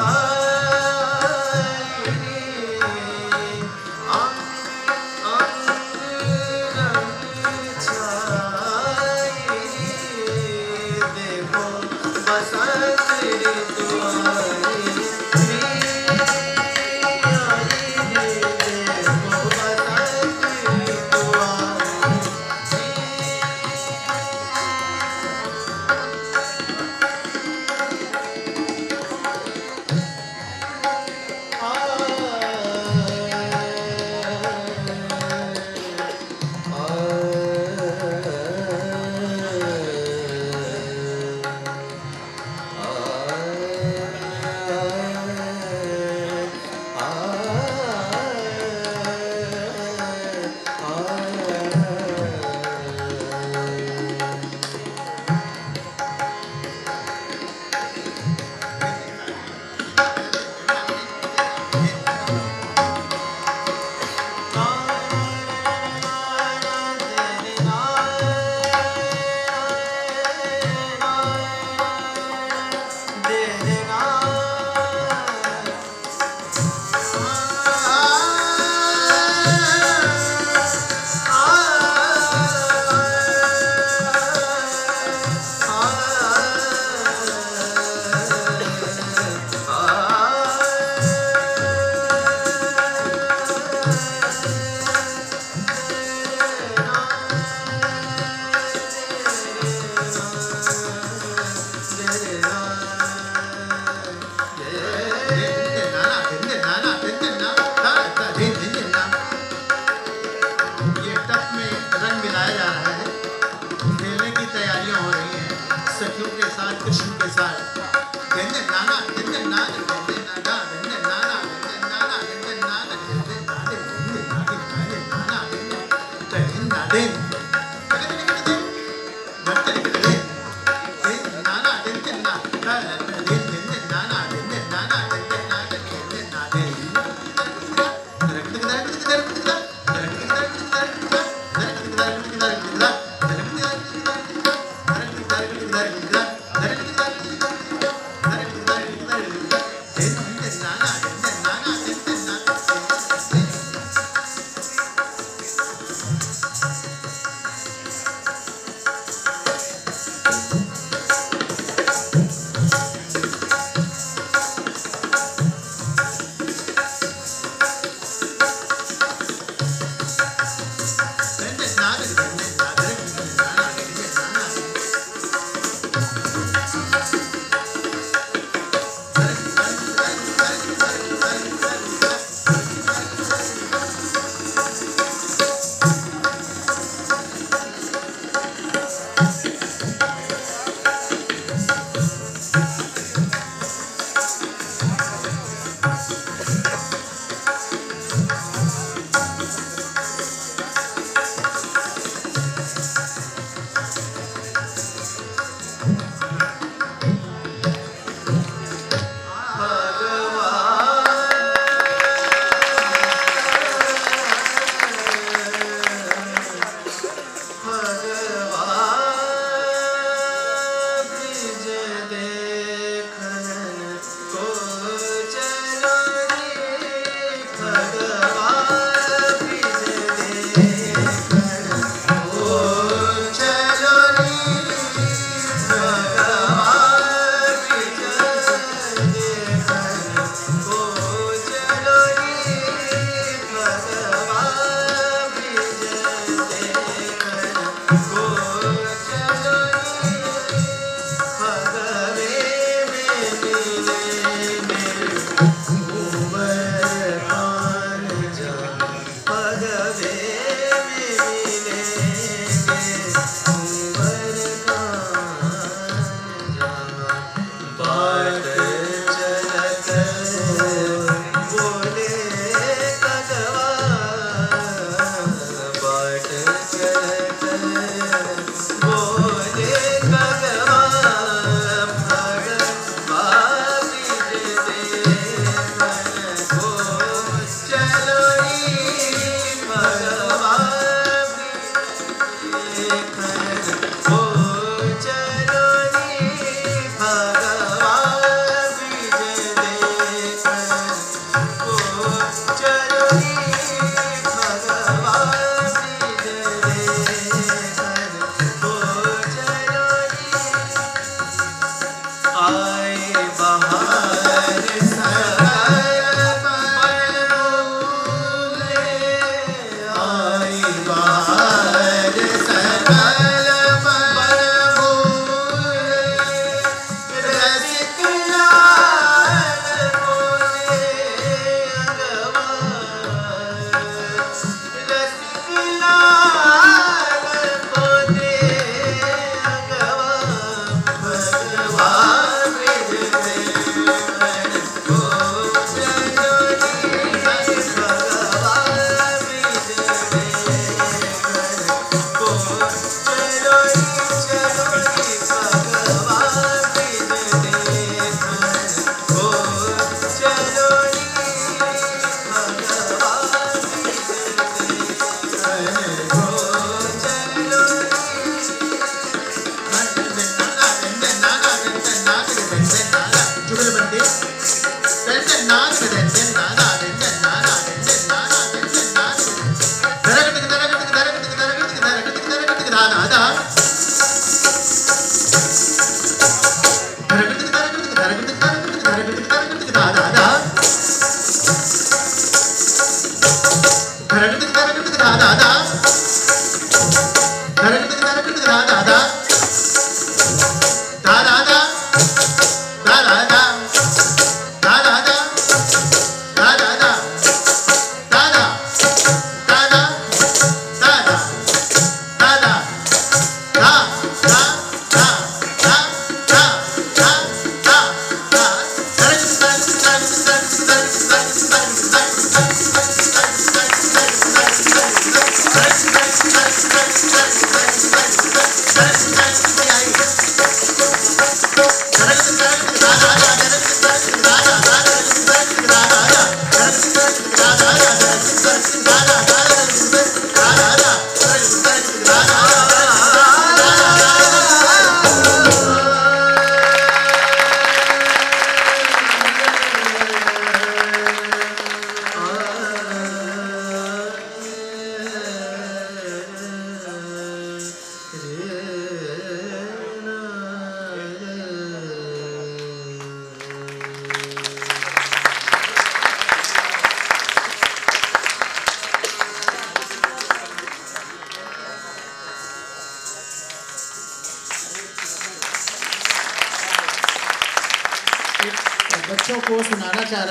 S2: चाह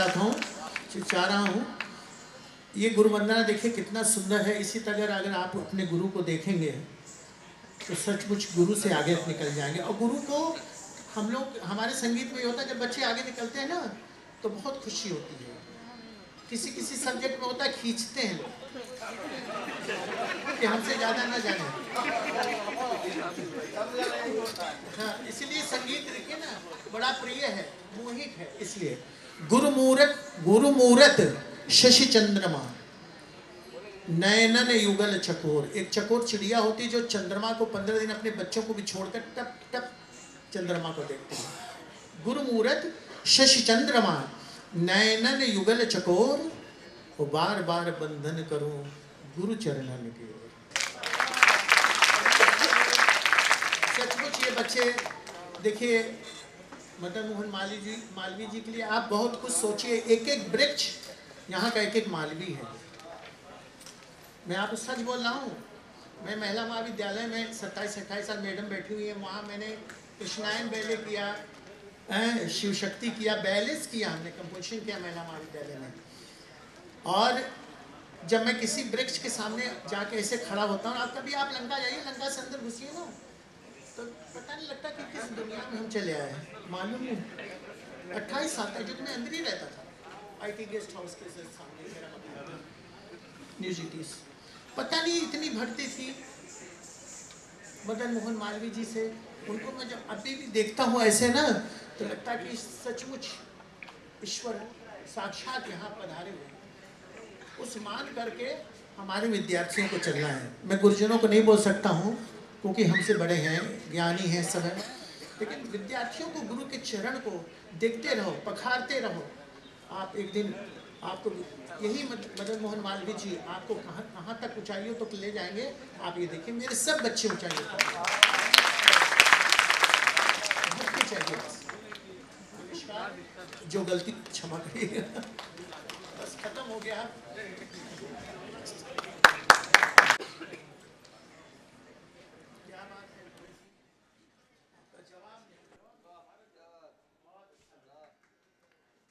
S2: रहा हूँ ये गुरु वंदना देखिए कितना सुंदर है। इसी तरह अगर आप अपने गुरु को देखेंगे तो सचमुच गुरु से आगे निकल जाएंगे। और गुरु को हम लोग, हमारे संगीत में ये होता है जब बच्चे आगे निकलते हैं ना तो बहुत खुशी होती है। किसी किसी सब्जेक्ट में होता है खींचते हैं लोग कि हमसे ज़्यादा ना जाने। हाँ, इसलिए संगीत देखिए ना बड़ा प्रिय है, मोहित है। इसलिए गुरु मूरत शशि चंद्रमा नयनन युगल चकोर। एक चकोर चिड़िया होती जो चंद्रमा को 15 दिन अपने बच्चों को भी छोड़कर टप टप चंद्रमा को देखते हैं। गुरु मूरत शशि चंद्रमा नयनन युगल चकोर, वो बार बार बंधन करूं गुरु चरणन की ओर। सचमुच ये बच्चे देखिए मदन मोहन मालवीय जी के लिए आप बहुत कुछ सोचिए। एक एक वृक्ष यहाँ का एक एक मालवी है। मैं आपको सच बोल रहा हूँ, मैं महिला महाविद्यालय में 27-28 साल मैडम बैठी हुई है, वहाँ मैंने कृष्णायन बैले किया, शिव शक्ति किया, बैलेंस किया, हमने कंपोजिशन किया महिला महाविद्यालय में। और जब मैं किसी वृक्ष के सामने जाके ऐसे खड़ा होता हूँ, कभी आप लंका जाइए, लंका से अंदर घुसिए ना तो पता नहीं लगता कि किस दुनिया में हम चले आए हैं। मालूम नहीं 28 साल तक जो मैं अंदर ही रहता था, IT गेस्ट हाउस के सामने मेरा मकान, न्यू सिटीज। पता नहीं इतनी भटती थी मदन मोहन मालवीय जी से। उनको मैं जब अभी भी देखता हूँ ऐसे ना तो लगता है कि सचमुच ईश्वर साक्षात यहाँ पधारे हुए। उस मान करके हमारे विद्यार्थियों को चलना है। मैं गुरुजनों को नहीं बोल सकता हूँ क्योंकि हमसे बड़े हैं, ज्ञानी हैं सब हैं, लेकिन विद्यार्थियों को गुरु के चरण को देखते रहो, पखारते रहो। आप एक दिन आपको यही मदन मोहन मालवीय जी आपको कहाँ तक ऊंचाइयों तक ले जाएंगे। आप ये देखिए मेरे सब बच्चे ऊंचाइयों तक चाहिए। नमस्कार, जो गलती क्षमा करिएगा, बस खत्म हो गया।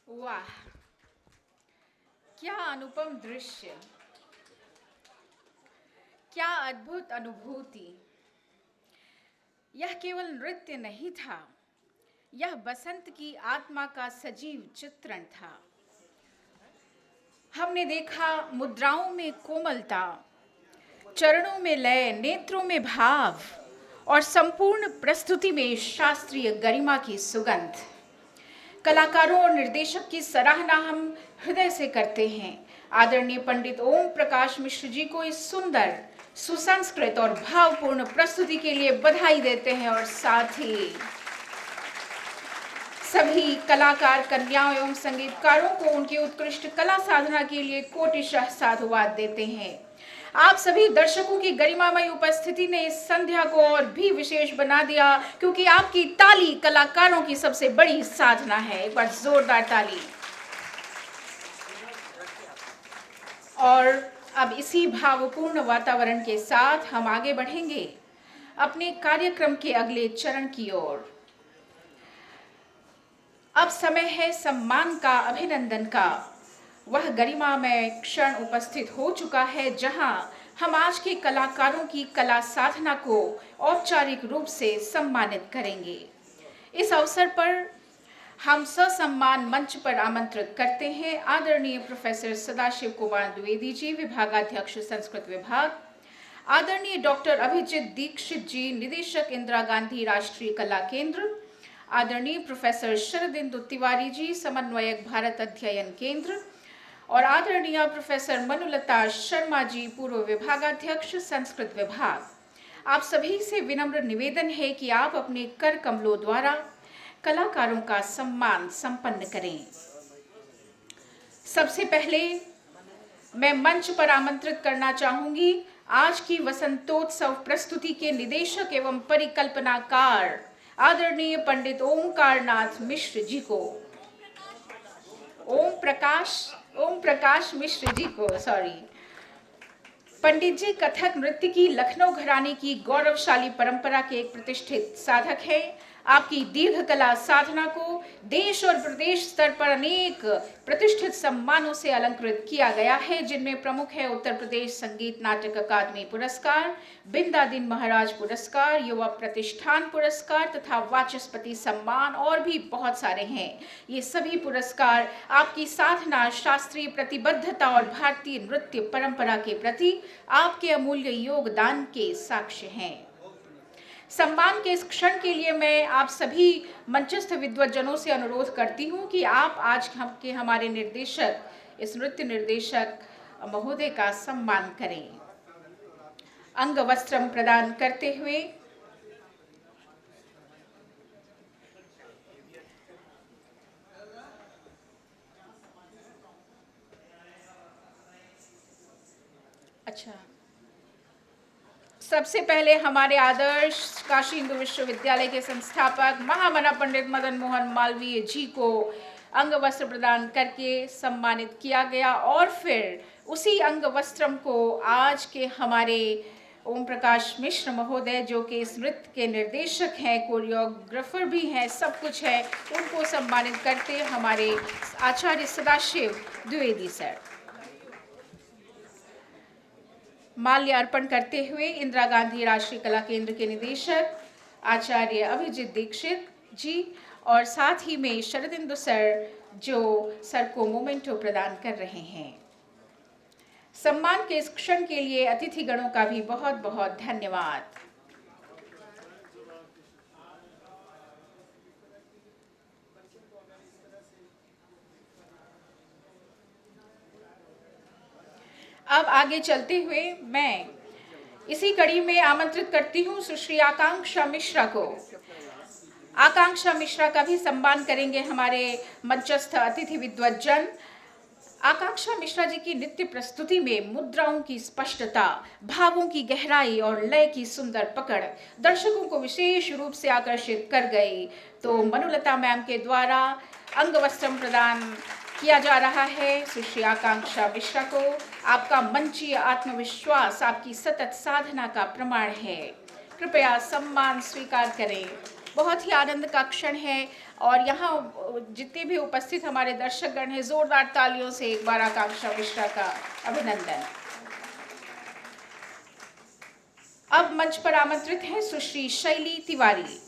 S1: वाह, क्या अनुपम दृश्य, क्या अद्भुत अनुभूति। यह केवल नृत्य नहीं था, यह बसंत की आत्मा का सजीव चित्रण था। हमने देखा मुद्राओं में कोमलता, चरणों में लय, नेत्रों में भाव और संपूर्ण प्रस्तुति में शास्त्रीय गरिमा की सुगंध। कलाकारों और निर्देशक की सराहना हम हृदय से करते हैं। आदरणीय पंडित ओम प्रकाश मिश्र जी को इस सुंदर, सुसंस्कृत और भावपूर्ण प्रस्तुति के लिए बधाई देते हैं और साथ ही सभी कलाकार कन्याओं एवं संगीतकारों को उनकी उत्कृष्ट कला साधना के लिए कोटिशः साधुवाद देते हैं। आप सभी दर्शकों की गरिमामय उपस्थिति ने इस संध्या को और भी विशेष बना दिया, क्योंकि आपकी ताली कलाकारों की सबसे बड़ी साधना है। एक बार जोरदार ताली। और अब इसी भावपूर्ण वातावरण के साथ हम आगे बढ़ेंगे अपने कार्यक्रम के अगले चरण की ओर। अब समय है सम्मान का, अभिनंदन का। वह गरिमामय क्षण उपस्थित हो चुका है जहां हम आज के कलाकारों की कला साधना को औपचारिक रूप से सम्मानित करेंगे। इस अवसर पर हम ससम्मान मंच पर आमंत्रित करते हैं आदरणीय प्रोफेसर सदाशिव कुमार द्विवेदी जी, विभागाध्यक्ष संस्कृत विभाग, आदरणीय डॉक्टर अभिजीत दीक्षित जी, निदेशक इंदिरा गांधी राष्ट्रीय कला केंद्र, आदरणीय प्रोफेसर शरदिंदु तिवारी जी, समन्वयक भारत अध्ययन केंद्र, और आदरणीय प्रोफेसर मनुलता शर्मा जी, पूर्व विभागाध्यक्ष संस्कृत विभाग। आप सभी से विनम्र निवेदन है कि आप अपने कर कमलों द्वारा कलाकारों का सम्मान संपन्न करें। सबसे पहले मैं मंच पर आमंत्रित करना चाहूंगी आज की वसंतोत्सव प्रस्तुति के निदेशक एवं परिकल्पनाकार आदरणीय पंडित ओमकारनाथ मिश्र जी को, ओम प्रकाश मिश्र जी को, पंडित जी कथक नृत्य की लखनऊ घराने की गौरवशाली परंपरा के एक प्रतिष्ठित साधक हैं। आपकी दीर्घ कला साधना को देश और प्रदेश स्तर पर अनेक प्रतिष्ठित सम्मानों से अलंकृत किया गया है, जिनमें प्रमुख है उत्तर प्रदेश संगीत नाटक अकादमी पुरस्कार, बिंदादिन महाराज पुरस्कार, युवा प्रतिष्ठान पुरस्कार तथा वाचस्पति सम्मान और भी बहुत सारे हैं। ये सभी पुरस्कार आपकी साधना, शास्त्रीय प्रतिबद्धता और भारतीय नृत्य परंपरा के प्रति आपके अमूल्य योगदान के साक्ष्य हैं। सम्मान के इस क्षण के लिए मैं आप सभी मंचस्थ विद्वज्जनों से अनुरोध करती हूं कि आप आज के हमारे निर्देशक, इस नृत्य निर्देशक महोदय का सम्मान करें। अंग वस्त्रम प्रदान करते हुए सबसे पहले हमारे आदर्श काशी हिंदू विश्वविद्यालय के संस्थापक महामना पंडित मदन मोहन मालवीय जी को अंग वस्त्र प्रदान करके सम्मानित किया गया और फिर उसी अंग वस्त्रम को आज के हमारे ओम प्रकाश मिश्र महोदय, जो कि इस नृत्य के निर्देशक हैं, कोरियोग्राफर भी हैं, सब कुछ है, उनको सम्मानित करते हमारे आचार्य सदाशिव द्विवेदी सर। माल्य अर्पण करते हुए इंदिरा गांधी राष्ट्रीय कला केंद्र के निदेशक आचार्य अभिजीत दीक्षित जी और साथ ही में शरदिंदु सर, जो सर को मोमेंटो प्रदान कर रहे हैं। सम्मान के इस क्षण के लिए अतिथिगणों का भी बहुत बहुत धन्यवाद। अब आगे चलते हुए मैं इसी कड़ी में आमंत्रित करती हूं सुश्री आकांक्षा मिश्रा को। आकांक्षा मिश्रा का भी सम्मान करेंगे हमारे मंचस्थ अतिथि विद्वज्जन। आकांक्षा मिश्रा जी की नृत्य प्रस्तुति में मुद्राओं की स्पष्टता, भावों की गहराई और लय की सुंदर पकड़ दर्शकों को विशेष रूप से आकर्षित कर गई। तो मनुलता मैम के द्वारा अंग वस्त्रम प्रदान किया जा रहा है सुश्री आकांक्षा मिश्रा को। आपका मंचीय आत्मविश्वास आपकी सतत साधना का प्रमाण है। कृपया सम्मान स्वीकार करें। बहुत ही आनंद का क्षण है और यहाँ जितने भी उपस्थित हमारे दर्शकगण हैं, जोरदार तालियों से एक बार आकांक्षा मिश्रा का अभिनंदन। अब मंच पर आमंत्रित हैं सुश्री शैली तिवारी।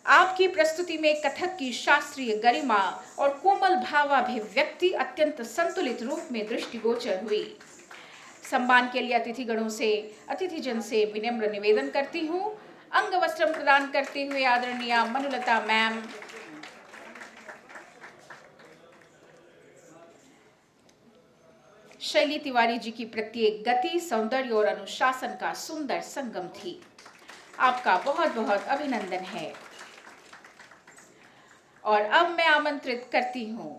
S1: आपकी प्रस्तुति में कथक की शास्त्रीय गरिमा और कोमल भावाभिव्यक्ति अत्यंत संतुलित रूप में दृष्टिगोचर हुई। सम्मान के लिए अतिथिजन से विनम्र निवेदन करती हूँ, अंग वस्त्र प्रदान करते हुए आदरणीय मनुलता मैम शैली तिवारी जी की प्रत्येक गति, सौंदर्य और अनुशासन का सुंदर संगम थी। आपका बहुत बहुत अभिनंदन है। और अब मैं आमंत्रित करती हूं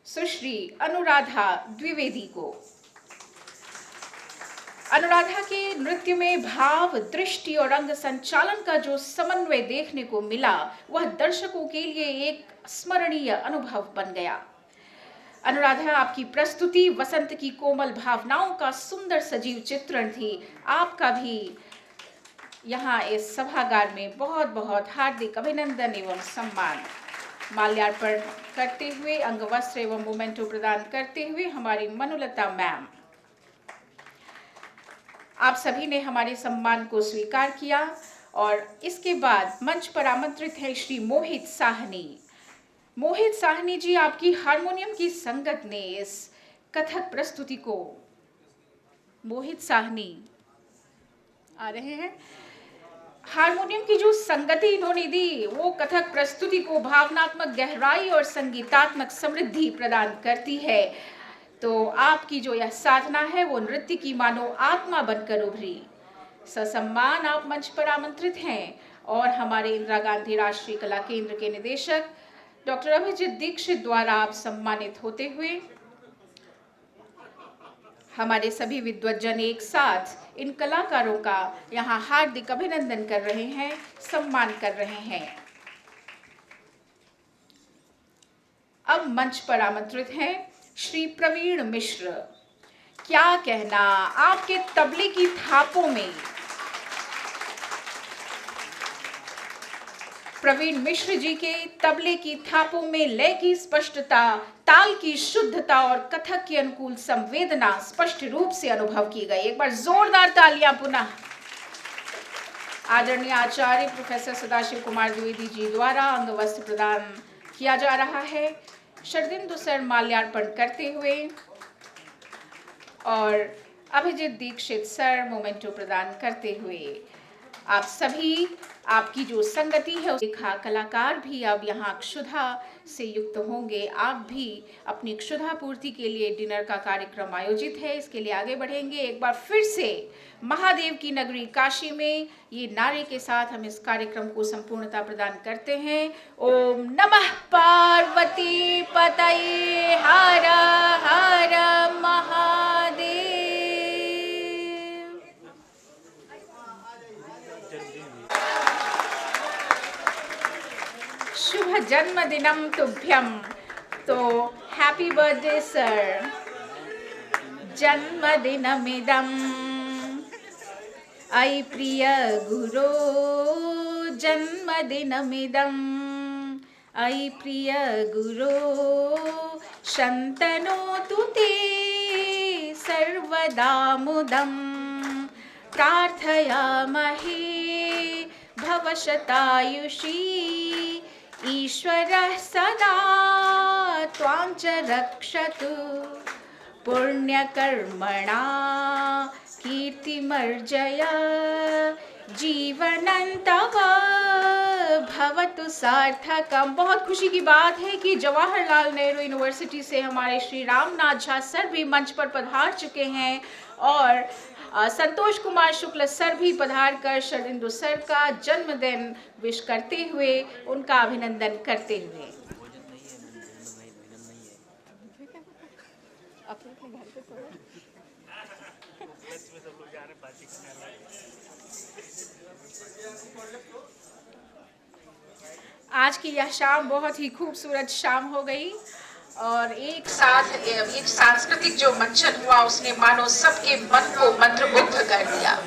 S1: सुश्री अनुराधा द्विवेदी को। अनुराधा के नृत्य में भाव, दृष्टि और अंग संचालन का जो समन्वय देखने को मिला, वह दर्शकों के लिए एक स्मरणीय अनुभव बन गया। अनुराधा, आपकी प्रस्तुति वसंत की कोमल भावनाओं का सुंदर सजीव चित्रण थी। आपका भी यहाँ इस सभागार में बहुत बहुत हार्दिक अभिनंदन एवं सम्मान। माल्यार्पण करते हुए अंग वस्त्र एवं मोमेंटो प्रदान करते हुए हमारी मनुलता मैम, आप सभी ने हमारे सम्मान को स्वीकार किया। और इसके बाद मंच पर आमंत्रित है श्री मोहित साहनी। मोहित साहनी जी, आपकी हारमोनियम की संगत ने इस कथक प्रस्तुति को, मोहित साहनी आ रहे हैं, हारमोनियम की जो संगति इन्होंने दी, वो कथक प्रस्तुति को भावनात्मक गहराई और संगीतात्मक समृद्धि प्रदान करती है। तो आपकी जो यह साधना है, वो नृत्य की मानो आत्मा बनकर उभरी। ससम्मान आप मंच पर आमंत्रित हैं और हमारे इंदिरा गांधी राष्ट्रीय कला केंद्र के निदेशक डॉक्टर अभिजीत दीक्षित द्वारा आप सम्मानित होते हुए हमारे सभी विद्वज्जन एक साथ इन कलाकारों का यहाँ हार्दिक अभिनंदन कर रहे हैं, सम्मान कर रहे हैं। अब मंच पर आमंत्रित हैं श्री प्रवीण मिश्र। क्या कहना, आपके तबले की थापों में प्रवीण मिश्र जी के तबले की थापों में लय की स्पष्टता, ताल की शुद्धता और कथक की अनुकूल संवेदना स्पष्ट रूप से अनुभव की गई। एक बार जोरदार तालियां पुनः आदरणीय आचार्य प्रोफेसर सदाशिव कुमार द्विवेदी जी द्वारा अंग वस्त्र प्रदान किया जा रहा है। शरदिंदु सर माल्यार्पण करते हुए और अभिजीत दीक्षित सर मोमेंटो प्रदान करते हुए आप सभी, आपकी जो संगति है, देखा कलाकार भी अब यहाँ क्षुधा से युक्त होंगे। आप भी अपनी क्षुधा पूर्ति के लिए डिनर का कार्यक्रम आयोजित है, इसके लिए आगे बढ़ेंगे। एक बार फिर से महादेव की नगरी काशी में ये नारे के साथ हम इस कार्यक्रम को संपूर्णता प्रदान करते हैं। ओम नमः पार्वती पतये हर हर महादेव। शुभ जन्मदिनम तुभ्यम। तो हैप्पी बर्थडे सर। जन्मदिनमिदं अयि प्रिय गुरो, जन्मदिनमिदं अयि प्रिय गुरो, शन्तनोतु ते सर्वदा मुदं, प्रार्थयामहे भवशतायुषी, ईश्वरः सदा त्वां च रक्षतु, पुण्यकर्मणा कीर्तिमर्जय, जीवनं तव भवतु सार्थकम्। बहुत खुशी की बात है कि जवाहरलाल नेहरू यूनिवर्सिटी से हमारे श्री रामनाथ झा सर भी मंच पर पधार चुके हैं और संतोष कुमार शुक्ल सर भी पधार कर शरदिंदु सर का जन्मदिन विश करते हुए उनका अभिनंदन करते हुए आज की यह शाम बहुत ही खूबसूरत शाम हो गई और एक साथ एक सांस्कृतिक जो मंचन हुआ उसने मानो सबके मन को मंत्रमुग्ध कर दिया।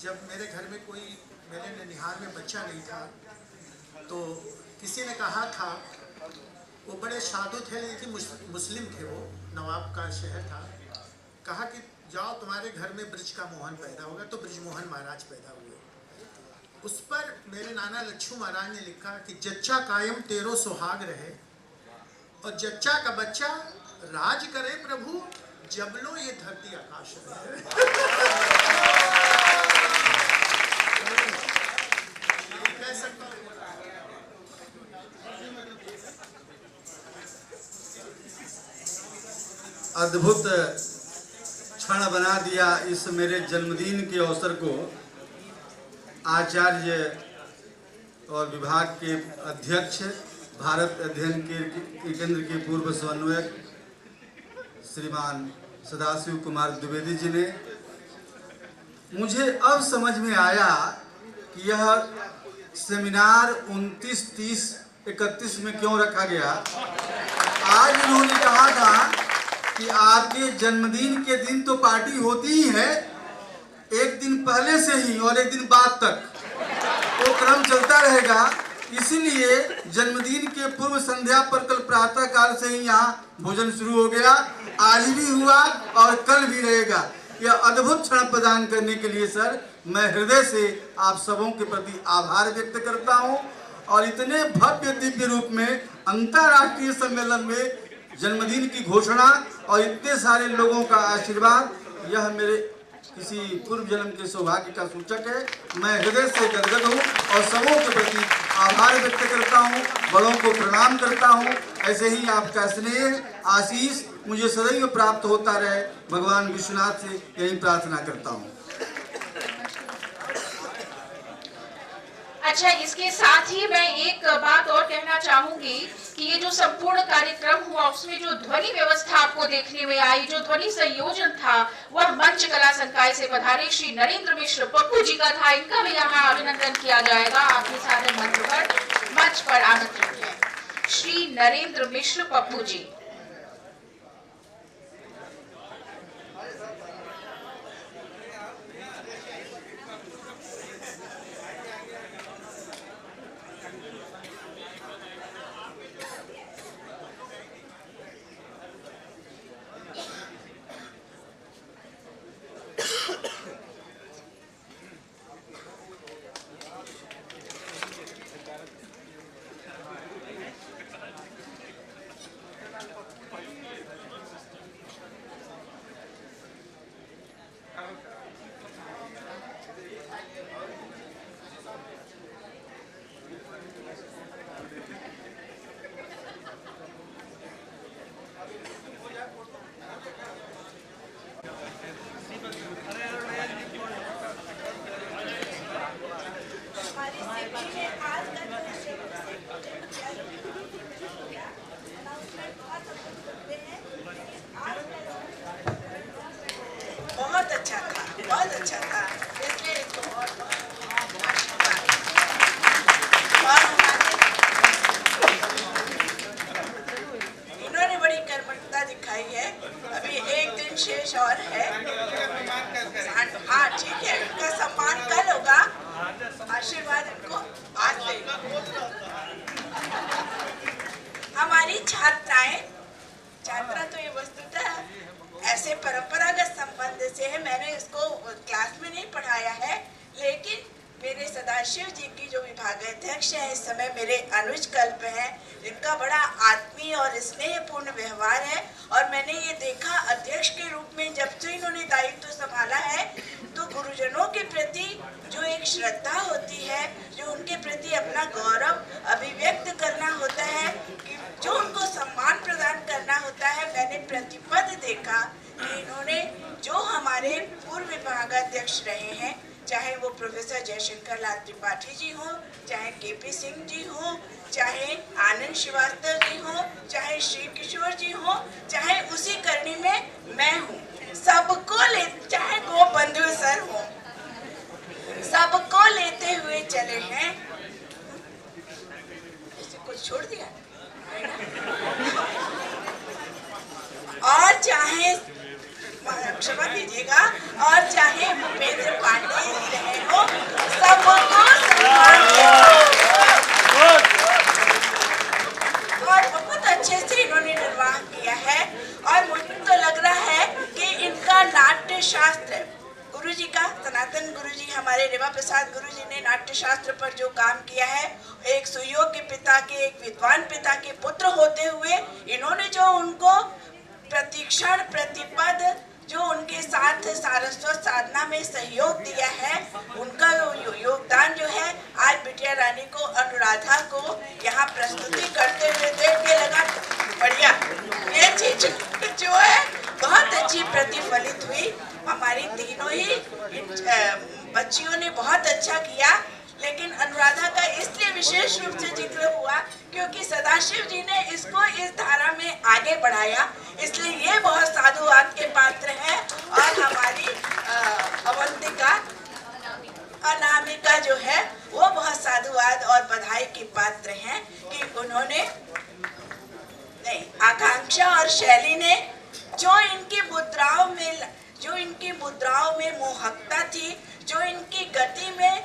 S2: जब मेरे घर में कोई मेरे ननिहाल में बच्चा नहीं था तो किसी ने कहा था, वो बड़े साधु थे लेकिन मुस्लिम थे, वो नवाब का शहर था, कहा कि जाओ तुम्हारे घर में ब्रज का मोहन पैदा होगा, तो ब्रजमोहन महाराज पैदा हुए। उस पर मेरे नाना लच्छू महाराज ने लिखा कि जच्चा कायम तेरो सुहाग रहे और जच्चा का बच्चा राज करे प्रभु, जबलो ये धरती आकाश रहे।
S5: अद्भुत क्षण बना दिया इस मेरे जन्मदिन के अवसर को आचार्य और विभाग के अध्यक्ष, भारत अध्ययन के केंद्र के पूर्व समन्वयक श्रीमान सदाशिव कुमार द्विवेदी जी ने। मुझे अब समझ में आया कि यह सेमिनार 29, 30, 31 में क्यों रखा गया। आज उन्होंने कहा था कि आपके जन्मदिन के दिन तो पार्टी होती ही है, एक दिन पहले से ही और एक दिन बाद तक वो क्रम चलता रहेगा। इसीलिए जन्मदिन के पूर्व संध्या पर कल प्रातः काल से ही यहाँ भोजन शुरू हो गया, आज भी हुआ और कल भी रहेगा। यह अद्भुत क्षण प्रदान करने के लिए सर मैं हृदय से आप सबों के प्रति आभार व्यक्त करता हूँ। और इतने भव्य दिव्य रूप में अंतर्राष्ट्रीय सम्मेलन में जन्मदिन की घोषणा और इतने सारे लोगों का आशीर्वाद, यह मेरे किसी पूर्व जन्म के सौभाग्य का सूचक है। मैं हृदय से गदगद हूँ और सबों के प्रति आभार व्यक्त करता हूँ, बड़ों को प्रणाम करता हूँ। ऐसे ही आपका स्नेह आशीष मुझे सदैव प्राप्त होता रहे, भगवान विश्वनाथ से यही प्रार्थना करता हूँ।
S1: अच्छा, इसके साथ ही मैं एक बात और कहना चाहूंगी कि ये जो संपूर्ण कार्यक्रम हुआ उसमें जो ध्वनि व्यवस्था आपको देखने में आई, जो ध्वनि संयोजन था, वह मंच कला संकाय से पधारे श्री नरेंद्र मिश्र पप्पू जी का था। इनका भी यहाँ अभिनंदन किया जाएगा। आपके साधन मंच पर आमंत्रित है श्री नरेंद्र मिश्र पप्पू जी।
S6: बहुत अच्छा था, बहुत अच्छा था। इसलिए इनको बहुत आशीर्वाद। और इन्होंने बड़ी कर्मठता दिखाई है। अभी एक दिन शेष और है। हाँ ठीक है, इनका सम्मान कल होगा। आशीर्वाद इनको आज देगा। हमारी छात्रा तो ये वस्तुतः ऐसे परंपरागत संबंध से है। मैंने इसको क्लास में नहीं पढ़ाया है, लेकिन मेरे सदाशिव जी की जो विभागाध्यक्ष है इस समय मेरे अनुज कल्प हैं, इनका बड़ा आत्मीय और स्नेहपूर्ण व्यवहार है। और मैंने ये देखा अध्यक्ष के रूप में जब से इन्होंने दायित्व संभाला है, तो गुरुजनों के प्रति जो एक श्रद्धा होती है, जो उनके प्रति अपना गौरव अभिव्यक्त करना होता है, कि जो उनको सम्मान प्रदान करना होता है, मैंने प्रतिपद देखा कि इन्होंने जो हमारे पूर्व विभागाध्यक्ष रहे हैं, चाहे वो प्रोफेसर जयशंकर लाल त्रिपाठी जी हो, चाहे केपी सिंह जी हो, चाहे आनंद श्रीवास्तव जी हो, चाहे श्री किशोर जी हो, चाहे उसी करनी में मैं हूँ, सबको ले, चाहे गोबंधु सर हो, सबको लेते हुए चले हैं। कुछ छोड़ दिया और चाहे क्षमा दीजिएगा, और चाहे भूपेंद्र पांडे जी रहे हो, सबको सम्मान और बहुत अच्छे से इन्होंने निर्वाह किया है। और मुझे तो लग रहा है कि इनका नाट्य शास्त्र गुरुजी का, सनातन गुरुजी हमारे रेवा प्रसाद गुरुजी ने नाट्य शास्त्र पर जो काम किया है, एक सुयोग्य पिता के, एक विद्वान पिता के पुत्र होते हुए इन्होंने जो उनको प्रतिक्षण प्रतिपद जो उनके साथ सारस्वत साधना में सहयोग दिया है, उनका योगदान जो है आज बिटिया रानी को, अनुराधा को यहाँ प्रस्तुति करते हुए देख के लगा बढ़िया, ये चीज जो है बहुत अच्छी प्रतिफलित हुई। हमारी तीनों ही बच्चियों ने बहुत अच्छा किया, लेकिन अनुराधा का इसलिए विशेष रूप से जिक्र हुआ क्योंकि सदाशिव जी ने इसको इस धारा में आगे बढ़ाया, इसलिए ये बहुत साधुवाद के पात्र हैं। और हमारी अवंतिका अनामिका जो है वो बहुत साधुवाद और बधाई के पात्र हैं कि उन्होंने नहीं, आकांक्षा और शैली ने जो इनकी मुद्राओं में मोहकता थी, जो इनकी गति में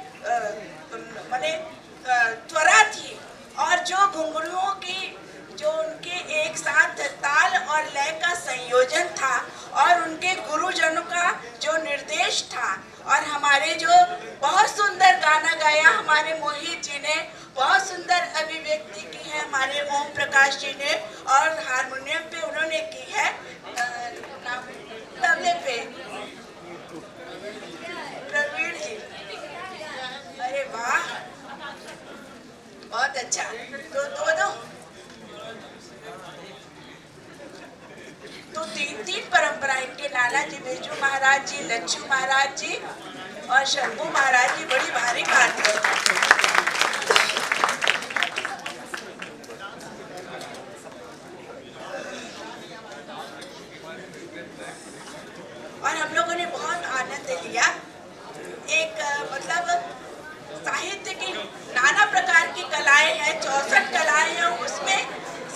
S6: माने त्वरा थी, और जो घुंघरुओं की जो उनके एक साथ ताल और लय का संयोजन था, और उनके गुरुजनों का जो निर्देश था, और हमारे जो बहुत सुंदर गाना गाया हमारे मोहित जी ने, बहुत सुंदर अभिव्यक्ति की है हमारे ओम प्रकाश जी ने, और हारमोनियम पे उन्होंने की है, तबले पे प्रवीण जी। अरे वाह, बहुत अच्छा। तो तीन परंपरा इनके नाना जी बिरजू महाराज जी, लच्छू महाराज जी और शंभू महाराज जी, बड़ी भारी बात है। हम लोगों ने बहुत आनंद लिया। एक मतलब साहित्य की नाना प्रकार की कलाएं हैं, 64 कलाएं हैं, उसमें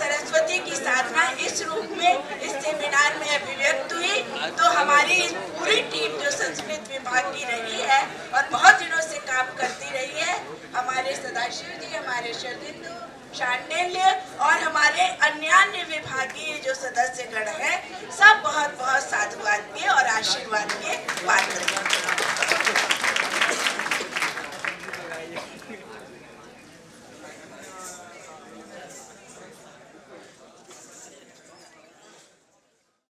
S6: सरस्वती की साधना इस रूप में इस सेमिनार में अभिव्यक्त हुई। तो हमारी पूरी टीम जो संस्कृत विभाग की रही है और बहुत दिनों से काम करती रही है, हमारे सदाशिव जी, हमारे शरदिंदु, शांडिल्य और हमारे अन्य विभागीय जो सदस्यगण हैं, सब बहुत बहुत साधुवाद के और आशीर्वाद के पात्र हैं।